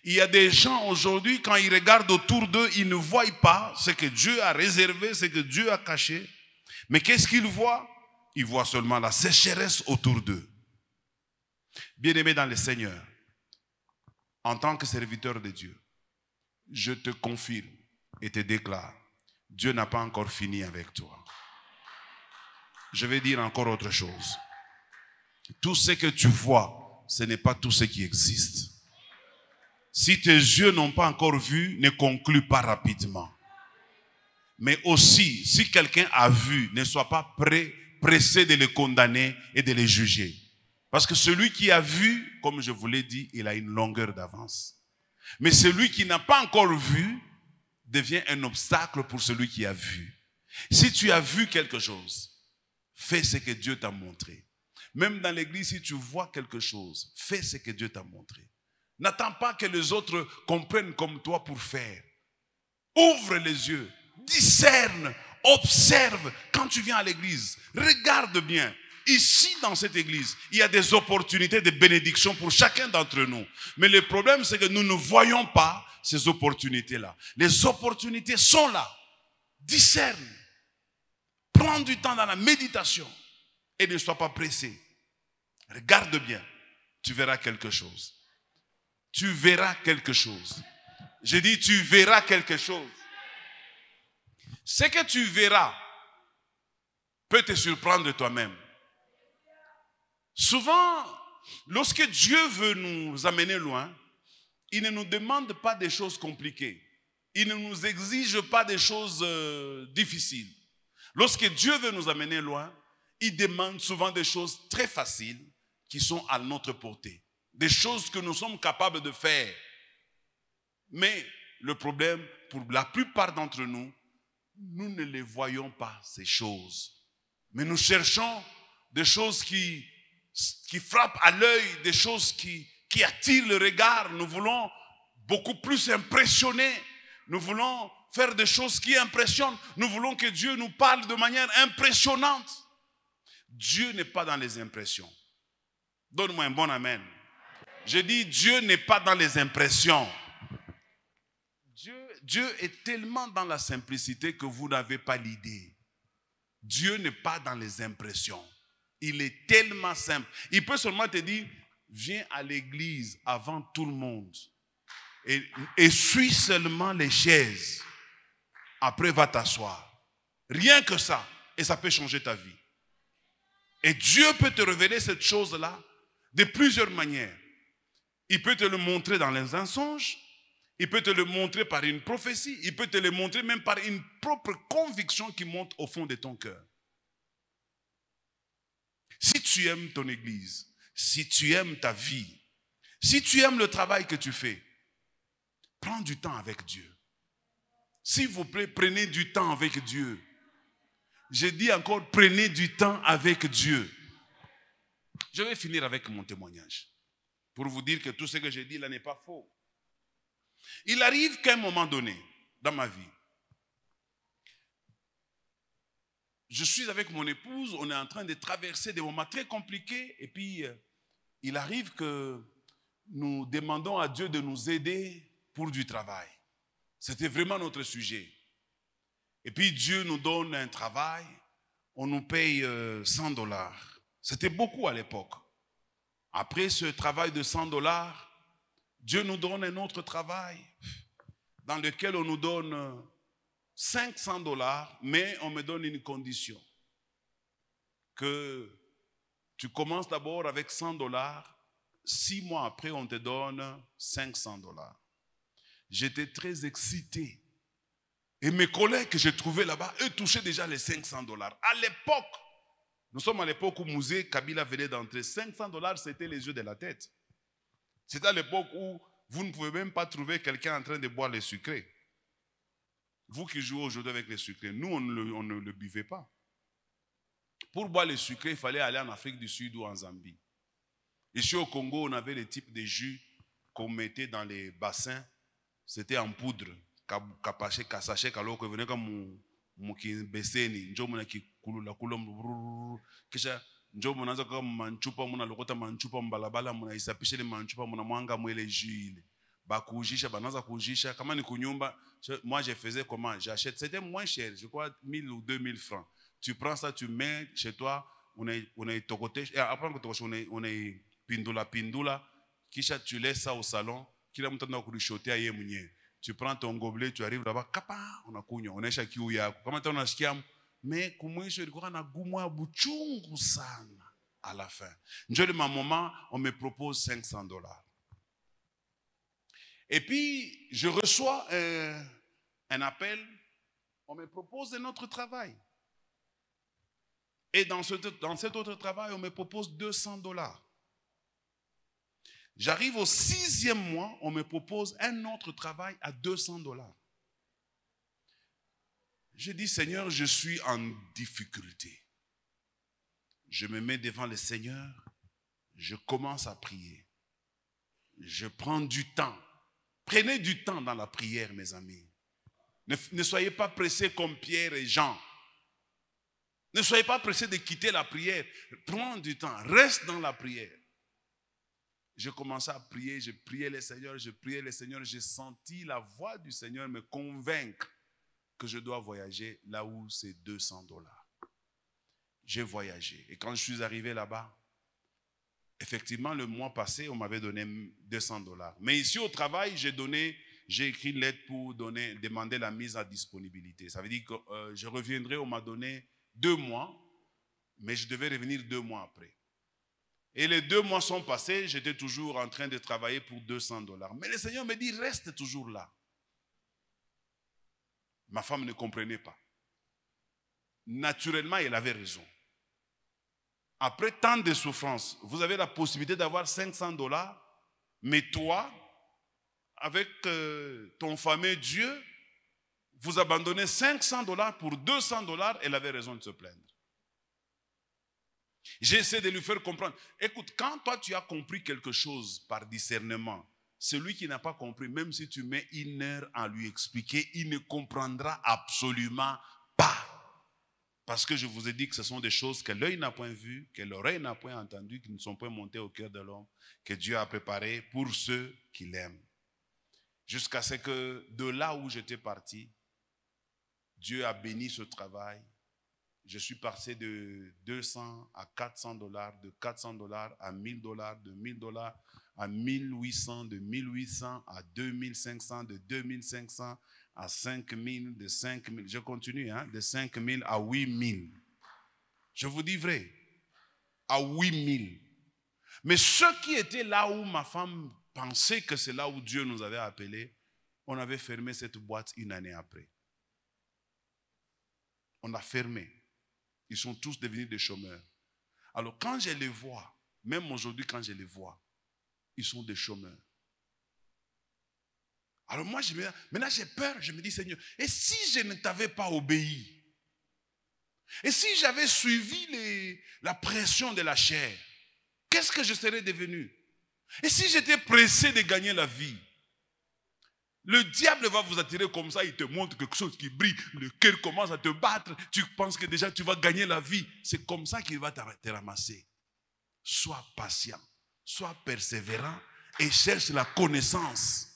Il y a des gens aujourd'hui, quand ils regardent autour d'eux, ils ne voient pas ce que Dieu a réservé, ce que Dieu a caché. Mais qu'est-ce qu'ils voient? Ils voient seulement la sécheresse autour d'eux. Bien-aimé dans le Seigneur, en tant que serviteur de Dieu, je te confirme et te déclare, Dieu n'a pas encore fini avec toi. Je vais dire encore autre chose. Tout ce que tu vois, ce n'est pas tout ce qui existe. Si tes yeux n'ont pas encore vu, ne conclue pas rapidement. Mais aussi, si quelqu'un a vu, ne sois pas pressé de le condamner et de le juger. Parce que celui qui a vu, comme je vous l'ai dit, il a une longueur d'avance. Mais celui qui n'a pas encore vu devient un obstacle pour celui qui a vu. Si tu as vu quelque chose, fais ce que Dieu t'a montré. Même dans l'église, si tu vois quelque chose, fais ce que Dieu t'a montré. N'attends pas que les autres comprennent comme toi pour faire. Ouvre les yeux, discerne, observe. Quand tu viens à l'église, regarde bien. Ici, dans cette église, il y a des opportunités de bénédiction pour chacun d'entre nous. Mais le problème, c'est que nous ne voyons pas ces opportunités-là. Les opportunités sont là. Discerne. Prends du temps dans la méditation et ne sois pas pressé. Regarde bien. Tu verras quelque chose. Tu verras quelque chose. Je dis, tu verras quelque chose. Ce que tu verras peut te surprendre de toi-même. Souvent, lorsque Dieu veut nous amener loin, il ne nous demande pas des choses compliquées. Il ne nous exige pas des choses difficiles. Lorsque Dieu veut nous amener loin, il demande souvent des choses très faciles qui sont à notre portée. Des choses que nous sommes capables de faire. Mais le problème, pour la plupart d'entre nous, nous ne les voyons pas, ces choses. Mais nous cherchons des choses qui frappent à l'œil, des choses qui attirent le regard. Nous voulons beaucoup plus impressionner. Nous voulons faire des choses qui impressionnent. Nous voulons que Dieu nous parle de manière impressionnante. Dieu n'est pas dans les impressions. Donne-moi un bon amen. Je dis, Dieu n'est pas dans les impressions. Dieu est tellement dans la simplicité que vous n'avez pas l'idée. Dieu n'est pas dans les impressions. Il est tellement simple. Il peut seulement te dire, viens à l'église avant tout le monde. Et suis seulement les chaises. Après, va t'asseoir. Rien que ça. Et ça peut changer ta vie. Et Dieu peut te révéler cette chose-là de plusieurs manières. Il peut te le montrer dans un songe. Il peut te le montrer par une prophétie. Il peut te le montrer même par une propre conviction qui monte au fond de ton cœur. Si tu aimes ton église, si tu aimes ta vie, si tu aimes le travail que tu fais, prends du temps avec Dieu. S'il vous plaît, prenez du temps avec Dieu. Je dis encore, prenez du temps avec Dieu. Je vais finir avec mon témoignage pour vous dire que tout ce que j'ai dit là n'est pas faux. Il arrive qu'à un moment donné, dans ma vie, je suis avec mon épouse, on est en train de traverser des moments très compliqués et puis il arrive que nous demandons à Dieu de nous aider pour du travail. C'était vraiment notre sujet. Et puis Dieu nous donne un travail, on nous paye $100. C'était beaucoup à l'époque. Après ce travail de $100, Dieu nous donne un autre travail dans lequel on nous donne $500, mais on me donne une condition. Que tu commences d'abord avec $100, 6 mois après on te donne $500. J'étais très excité. Et mes collègues que j'ai trouvés là-bas, eux touchaient déjà les $500. À l'époque, nous sommes à l'époque où Mouzé Kabila venait d'entrer. $500, c'était les yeux de la tête. C'était à l'époque où vous ne pouvez même pas trouver quelqu'un en train de boire les sucrés. Vous qui jouez aujourd'hui avec les sucrés, nous, on ne le buvait pas. Pour boire les sucrés, il fallait aller en Afrique du Sud ou en Zambie. Ici au Congo, on avait les types de jus qu'on mettait dans les bassins. C'était en poudre. Kapache, kasache, kalo, que venait comme mon beseni. Njomona ki kulula kulom. Kisha njomona za comme manchupa mona lokota manchupa mbalabala mona isapishe le manchupa mona mwanga mwele jus. Bakujisha, banaza kujisha. Kama ni kunyumba, moi je faisais comment? J'achète. C'était moins cher, je crois 1000 ou 2000 francs. Tu prends ça, tu mets chez toi, on est tocoté. Après on est pindula. Kisha tu laisses ça au salon. Kila mtu anaenda kulishotea yeye mwenyewe. Tu prends ton gobelet, tu arrives là-bas, kapa, on a kunywa, onesha kiu yako. Kama tena unasikia mais kumwisho ilikuwa na gumu ya buchungu sana à la fin. Njoo le moment, on me propose $500. Et puis je reçois un appel, on me propose un autre travail. Et dans cet autre travail, on me propose $200. J'arrive au 6e mois, on me propose un autre travail à $200. Je dis, Seigneur, je suis en difficulté. Je me mets devant le Seigneur, je commence à prier. Je prends du temps. Prenez du temps dans la prière, mes amis. Ne soyez pas pressés comme Pierre et Jean. Ne soyez pas pressés de quitter la prière. Prends du temps, reste dans la prière. Je commençais à prier, je priais le Seigneur, j'ai senti la voix du Seigneur me convaincre que je dois voyager là où c'est $200. J'ai voyagé. Et quand je suis arrivé là-bas, effectivement, le mois passé, on m'avait donné $200. Mais ici au travail, j'ai écrit une lettre pour demander la mise à disponibilité. Ça veut dire que je reviendrai, on m'a donné 2 mois, mais je devais revenir 2 mois après. Et les 2 mois sont passés, j'étais toujours en train de travailler pour $200. Mais le Seigneur me dit, reste toujours là. Ma femme ne comprenait pas. Naturellement, elle avait raison. Après tant de souffrances, vous avez la possibilité d'avoir $500, mais toi, avec ton fameux Dieu, vous abandonnez $500 pour $200, elle avait raison de se plaindre. J'essaie de lui faire comprendre. Écoute, quand toi tu as compris quelque chose par discernement, celui qui n'a pas compris, même si tu mets 1 heure à lui expliquer, il ne comprendra absolument pas. Parce que je vous ai dit que ce sont des choses que l'œil n'a point vues, que l'oreille n'a point entendues, qui ne sont point montées au cœur de l'homme, que Dieu a préparé pour ceux qui l'aiment. Jusqu'à ce que de là où j'étais parti, Dieu a béni ce travail. Je suis passé de 200 à $400, de $400 à $1000, de $1000 à 1800, de 1800 à 2500, de 2500 à 5000, de 5000. Je continue, de 5000 à 8000. Je vous dis vrai, à 8000. Mais ceux qui étaient là où ma femme pensait que c'est là où Dieu nous avait appelés, On avait fermé cette boîte une année après. On a fermé. Ils sont tous devenus des chômeurs. Alors quand je les vois, même aujourd'hui quand je les vois, ils sont des chômeurs. Alors moi, maintenant j'ai peur, je me dis, Seigneur, et si je ne t'avais pas obéi? Et si j'avais suivi la pression de la chair, qu'est-ce que je serais devenu? Et si j'étais pressé de gagner la vie? Le diable va vous attirer comme ça, il te montre quelque chose qui brille, le cœur commence à te battre, tu penses que déjà tu vas gagner la vie. C'est comme ça qu'il va te ramasser. Sois patient, sois persévérant et cherche la connaissance.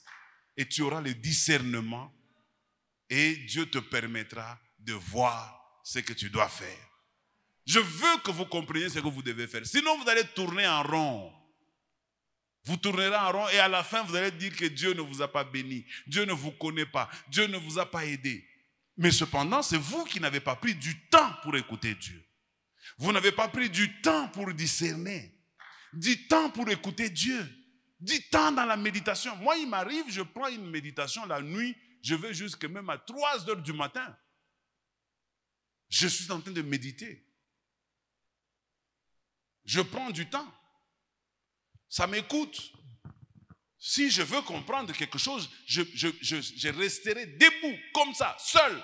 Et tu auras le discernement et Dieu te permettra de voir ce que tu dois faire. Je veux que vous compreniez ce que vous devez faire. Sinon, vous allez tourner en rond. Vous tournerez en rond et à la fin, vous allez dire que Dieu ne vous a pas béni. Dieu ne vous connaît pas. Dieu ne vous a pas aidé. Mais cependant, c'est vous qui n'avez pas pris du temps pour écouter Dieu. Vous n'avez pas pris du temps pour discerner. Du temps pour écouter Dieu. Du temps dans la méditation. Moi, il m'arrive, je prends une méditation la nuit, je vais jusqu'à même à 3 heures du matin. Je suis en train de méditer. Je prends du temps. Ça m'écoute. Si je veux comprendre quelque chose, je resterai debout, comme ça, seul.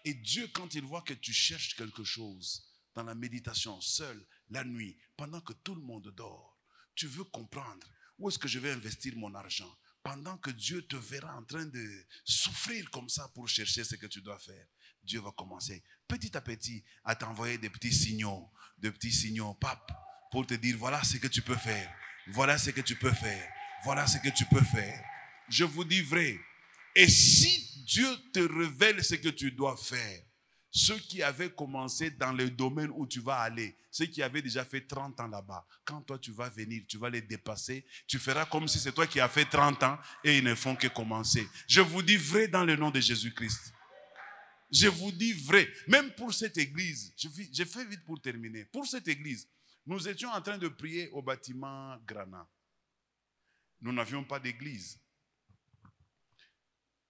Et Dieu, quand il voit que tu cherches quelque chose dans la méditation, seul, la nuit, pendant que tout le monde dort, tu veux comprendre où est-ce que je vais investir mon argent, pendant que Dieu te verra en train de souffrir comme ça pour chercher ce que tu dois faire, Dieu va commencer petit à petit à t'envoyer des petits signaux, pape, pour te dire voilà ce que tu peux faire, voilà ce que tu peux faire, voilà ce que tu peux faire. Je vous dis vrai. Et si Dieu te révèle ce que tu dois faire, ceux qui avaient commencé dans le domaine où tu vas aller, ceux qui avaient déjà fait 30 ans là-bas, quand toi tu vas venir, tu vas les dépasser, tu feras comme si c'est toi qui as fait 30 ans et ils ne font que commencer. Je vous dis vrai dans le nom de Jésus-Christ. Je vous dis vrai. Même pour cette église, je fais vite pour terminer. Pour cette église, nous étions en train de prier au bâtiment Grana. Nous n'avions pas d'église.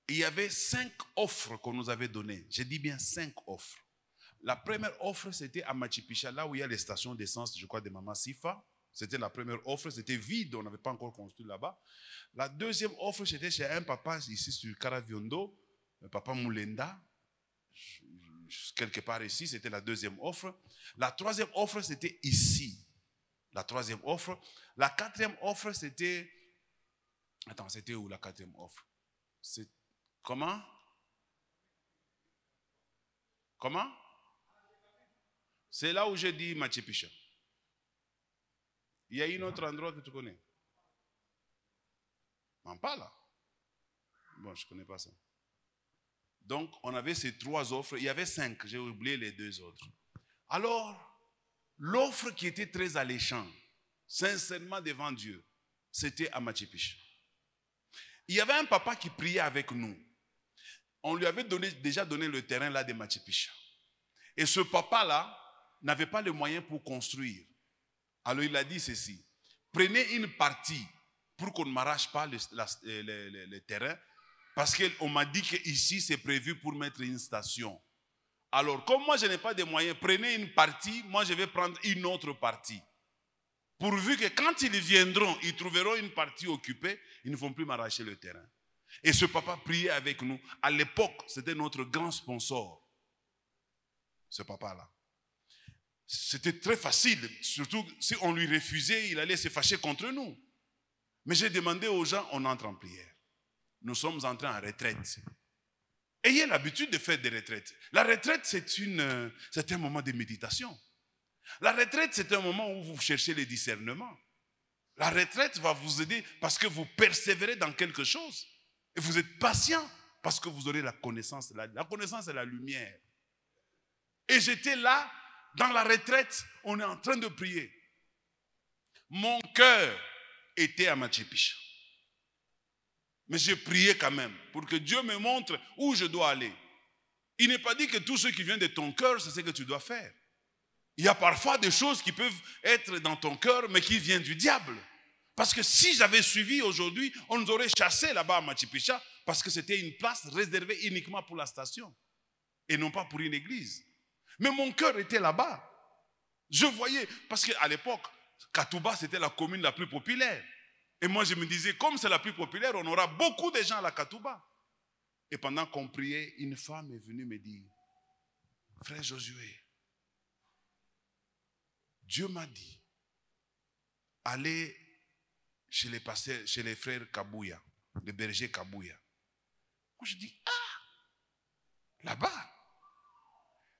Il y avait 5 offres qu'on nous avait données. Je dis bien 5 offres. La première offre, c'était à Machipicha, là où il y a les stations d'essence, je crois, de Mama Sifa. C'était la première offre, c'était vide, on n'avait pas encore construit là-bas. La deuxième offre, c'était chez un papa ici sur Karaviondo, le papa Moulenda. Quelque part ici, c'était la deuxième offre. La troisième offre, c'était ici. La troisième offre. La quatrième offre, c'était... Attends, c'était où la quatrième offre? Comment? Comment? C'est là où j'ai dit Machipicha. Il y a un autre endroit que tu connais? Mampala. Bon, je ne connais pas ça. Donc, on avait ces 3 offres. Il y avait 5. J'ai oublié les 2 autres. Alors, l'offre qui était très alléchante, sincèrement devant Dieu, c'était à Machipicha. Il y avait un papa qui priait avec nous. On lui avait déjà donné le terrain là de Machipicha. Et ce papa-là n'avait pas les moyens pour construire. Alors il a dit ceci: prenez une partie pour qu'on ne m'arrache pas le terrain, parce qu'on m'a dit qu'ici c'est prévu pour mettre une station. Alors comme moi je n'ai pas de moyens, prenez une partie, moi je vais prendre une autre partie. Pourvu que quand ils viendront, ils trouveront une partie occupée, ils ne vont plus m'arracher le terrain. Et ce papa priait avec nous. À l'époque, c'était notre grand sponsor. Ce papa-là. C'était très facile. Surtout si on lui refusait, il allait se fâcher contre nous. Mais j'ai demandé aux gens, on entre en prière. Nous sommes entrés en retraite. Ayez l'habitude de faire des retraites. La retraite, c'est un moment de méditation. La retraite, c'est un moment où vous cherchez le discernement. La retraite va vous aider parce que vous persévérez dans quelque chose. Et vous êtes patient parce que vous aurez la connaissance. La connaissance est la lumière. Et j'étais là, dans la retraite, on est en train de prier. Mon cœur était à Machipicha. Mais j'ai prié quand même pour que Dieu me montre où je dois aller. Il n'est pas dit que tout ce qui vient de ton cœur, c'est ce que tu dois faire. Il y a parfois des choses qui peuvent être dans ton cœur, mais qui viennent du diable. Parce que si j'avais suivi aujourd'hui, on nous aurait chassé là-bas à Machipicha Parce que c'était une place réservée uniquement pour la station et non pas pour une église. Mais mon cœur était là-bas. Je voyais, parce qu'à l'époque, Katouba, c'était la commune la plus populaire. Et moi, je me disais, comme c'est la plus populaire, on aura beaucoup de gens à la Katouba. Et pendant qu'on priait, une femme est venue me dire, frère Josué, Dieu m'a dit, allez chez les pasteurs, chez les frères Kabouya, les bergers Kabouya. Moi, je dis, là-bas.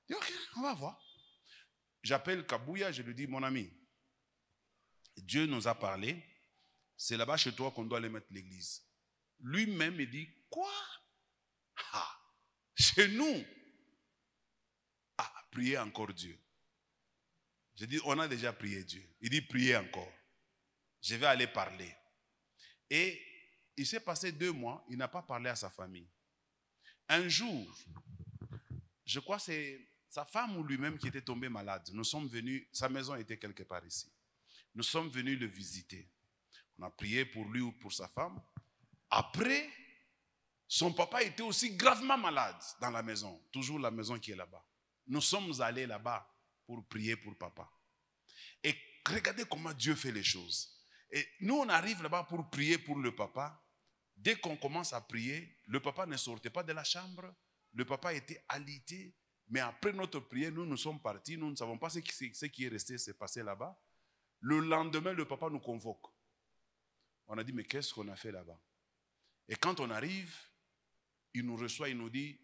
Je dis, ok, on va voir. J'appelle Kabouya, je lui dis, mon ami, Dieu nous a parlé, c'est là-bas chez toi qu'on doit aller mettre l'église. Lui-même, il dit, quoi? Chez nous? Priez encore Dieu. Je dis, on a déjà prié Dieu. Il dit, priez encore. Je vais aller parler. Et il s'est passé 2 mois, il n'a pas parlé à sa famille. Un jour, je crois que c'est sa femme ou lui-même qui était tombé malade. Nous sommes venus, sa maison était quelque part ici. Nous sommes venus le visiter. On a prié pour lui ou pour sa femme. Après, son papa était aussi gravement malade dans la maison. Toujours la maison qui est là-bas. Nous sommes allés là-bas pour prier pour papa. Et regardez comment Dieu fait les choses. Et nous, on arrive là-bas pour prier pour le papa. Dès qu'on commence à prier, le papa ne sortait pas de la chambre. Le papa était alité. Mais après notre prière, nous sommes partis. Nous ne savons pas ce qui est resté, s'est passé là-bas. Le lendemain, le papa nous convoque. On a dit, mais qu'est-ce qu'on a fait là-bas? Et quand on arrive, il nous reçoit, il nous dit,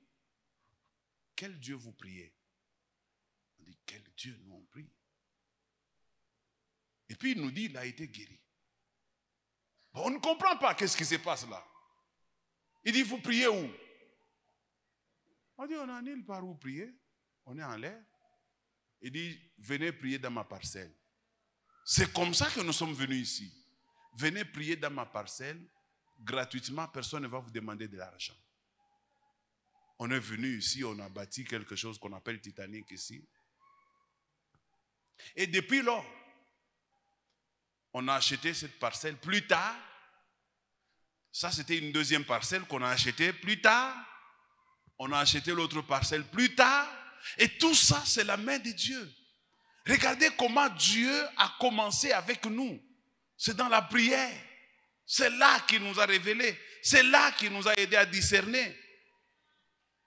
quel Dieu vous priez? On dit, quel Dieu nous on prie? Et puis il nous dit, il a été guéri. Bon, on ne comprend pas qu'est-ce qui se passe là. Il dit, vous priez où? On dit, on a nulle part où prier. On est en l'air. Il dit, venez prier dans ma parcelle. C'est comme ça que nous sommes venus ici. Venez prier dans ma parcelle. Gratuitement, personne ne va vous demander de l'argent. On est venu ici, on a bâti quelque chose qu'on appelle Titanic ici. Et depuis lors, on a acheté cette parcelle. Plus tard, ça c'était une deuxième parcelle qu'on a achetée. Plus tard, on a acheté l'autre parcelle. Plus tard, et tout ça, c'est la main de Dieu. Regardez comment Dieu a commencé avec nous. C'est dans la prière. C'est là qu'il nous a révélé. C'est là qu'il nous a aidé à discerner.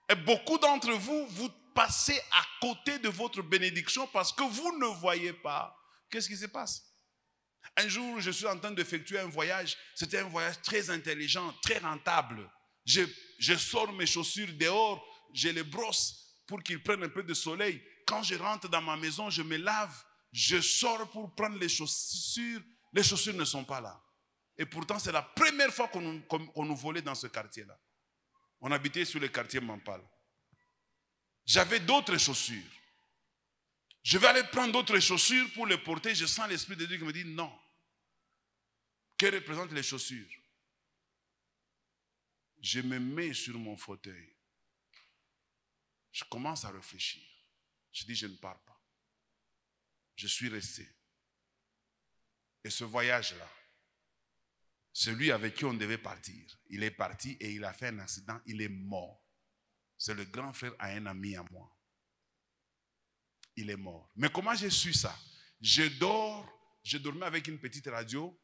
Et beaucoup d'entre vous, vous passez à côté de votre bénédiction parce que vous ne voyez pas. Qu'est-ce qui se passe? Un jour, je suis en train d'effectuer un voyage. C'était un voyage très intelligent, très rentable. Je sors mes chaussures dehors, je les brosse pour qu'ils prennent un peu de soleil. Quand je rentre dans ma maison, je me lave, je sors pour prendre les chaussures. Les chaussures ne sont pas là. Et pourtant, c'est la première fois qu'on nous volait dans ce quartier-là. On habitait sur le quartier Mampal. J'avais d'autres chaussures. Je vais aller prendre d'autres chaussures pour les porter. Je sens l'Esprit de Dieu qui me dit non. Que représentent les chaussures? Je me mets sur mon fauteuil. Je commence à réfléchir. Je dis, je ne pars pas. Je suis resté. Et ce voyage-là, celui avec qui on devait partir, il est parti et il a fait un accident, il est mort. C'est le grand frère à un ami à moi. Il est mort. Mais comment j'ai su ça? Je dormais avec une petite radio.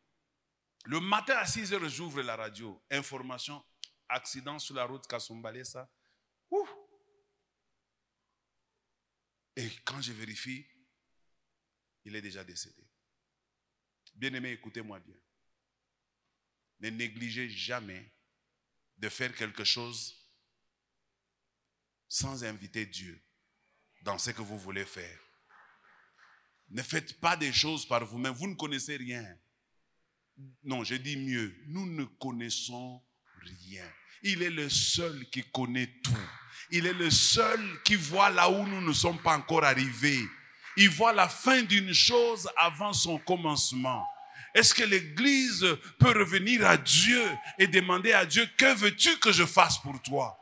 Le matin à 6 h, j'ouvre la radio. Information, accident sur la route Kasumbalesa. Et quand je vérifie, il est déjà décédé. Bien-aimé, écoutez-moi bien. Ne négligez jamais de faire quelque chose sans inviter Dieu dans ce que vous voulez faire. Ne faites pas des choses par vous-même. Vous ne connaissez rien. Non, je dis mieux. Nous ne connaissons rien. Il est le seul qui connaît tout. Il est le seul qui voit là où nous ne sommes pas encore arrivés. Il voit la fin d'une chose avant son commencement. Est-ce que l'Église peut revenir à Dieu et demander à Dieu, que veux-tu que je fasse pour toi?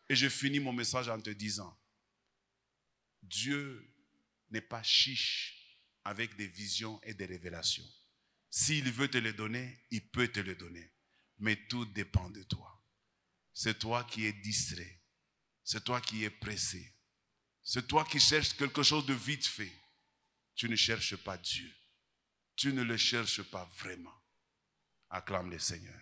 Et je finis mon message en te disant, Dieu n'est pas chiche avec des visions et des révélations. S'il veut te les donner, il peut te les donner. Mais tout dépend de toi. C'est toi qui es distrait. C'est toi qui es pressé. C'est toi qui cherches quelque chose de vite fait. Tu ne cherches pas Dieu. Tu ne le cherches pas vraiment. Acclame le Seigneur.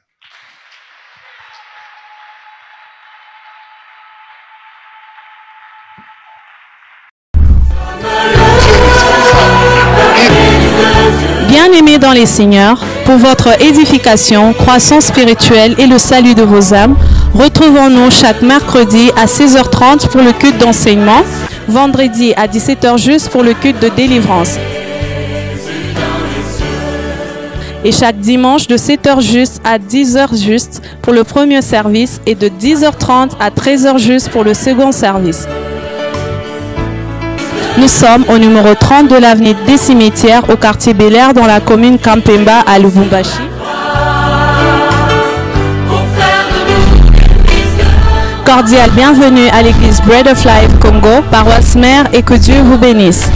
Bien-aimés dans les Seigneurs, pour votre édification, croissance spirituelle et le salut de vos âmes, retrouvons-nous chaque mercredi à 16h30 pour le culte d'enseignement, vendredi à 17h juste pour le culte de délivrance. Et chaque dimanche de 7h juste à 10h juste pour le premier service et de 10h30 à 13h juste pour le second service. Nous sommes au numéro 30 de l'avenue des Cimetières au quartier Bel-Air dans la commune Kampemba à Lubumbashi. Cordial bienvenue à l'église Bread of Life Congo, paroisse mère, et que Dieu vous bénisse.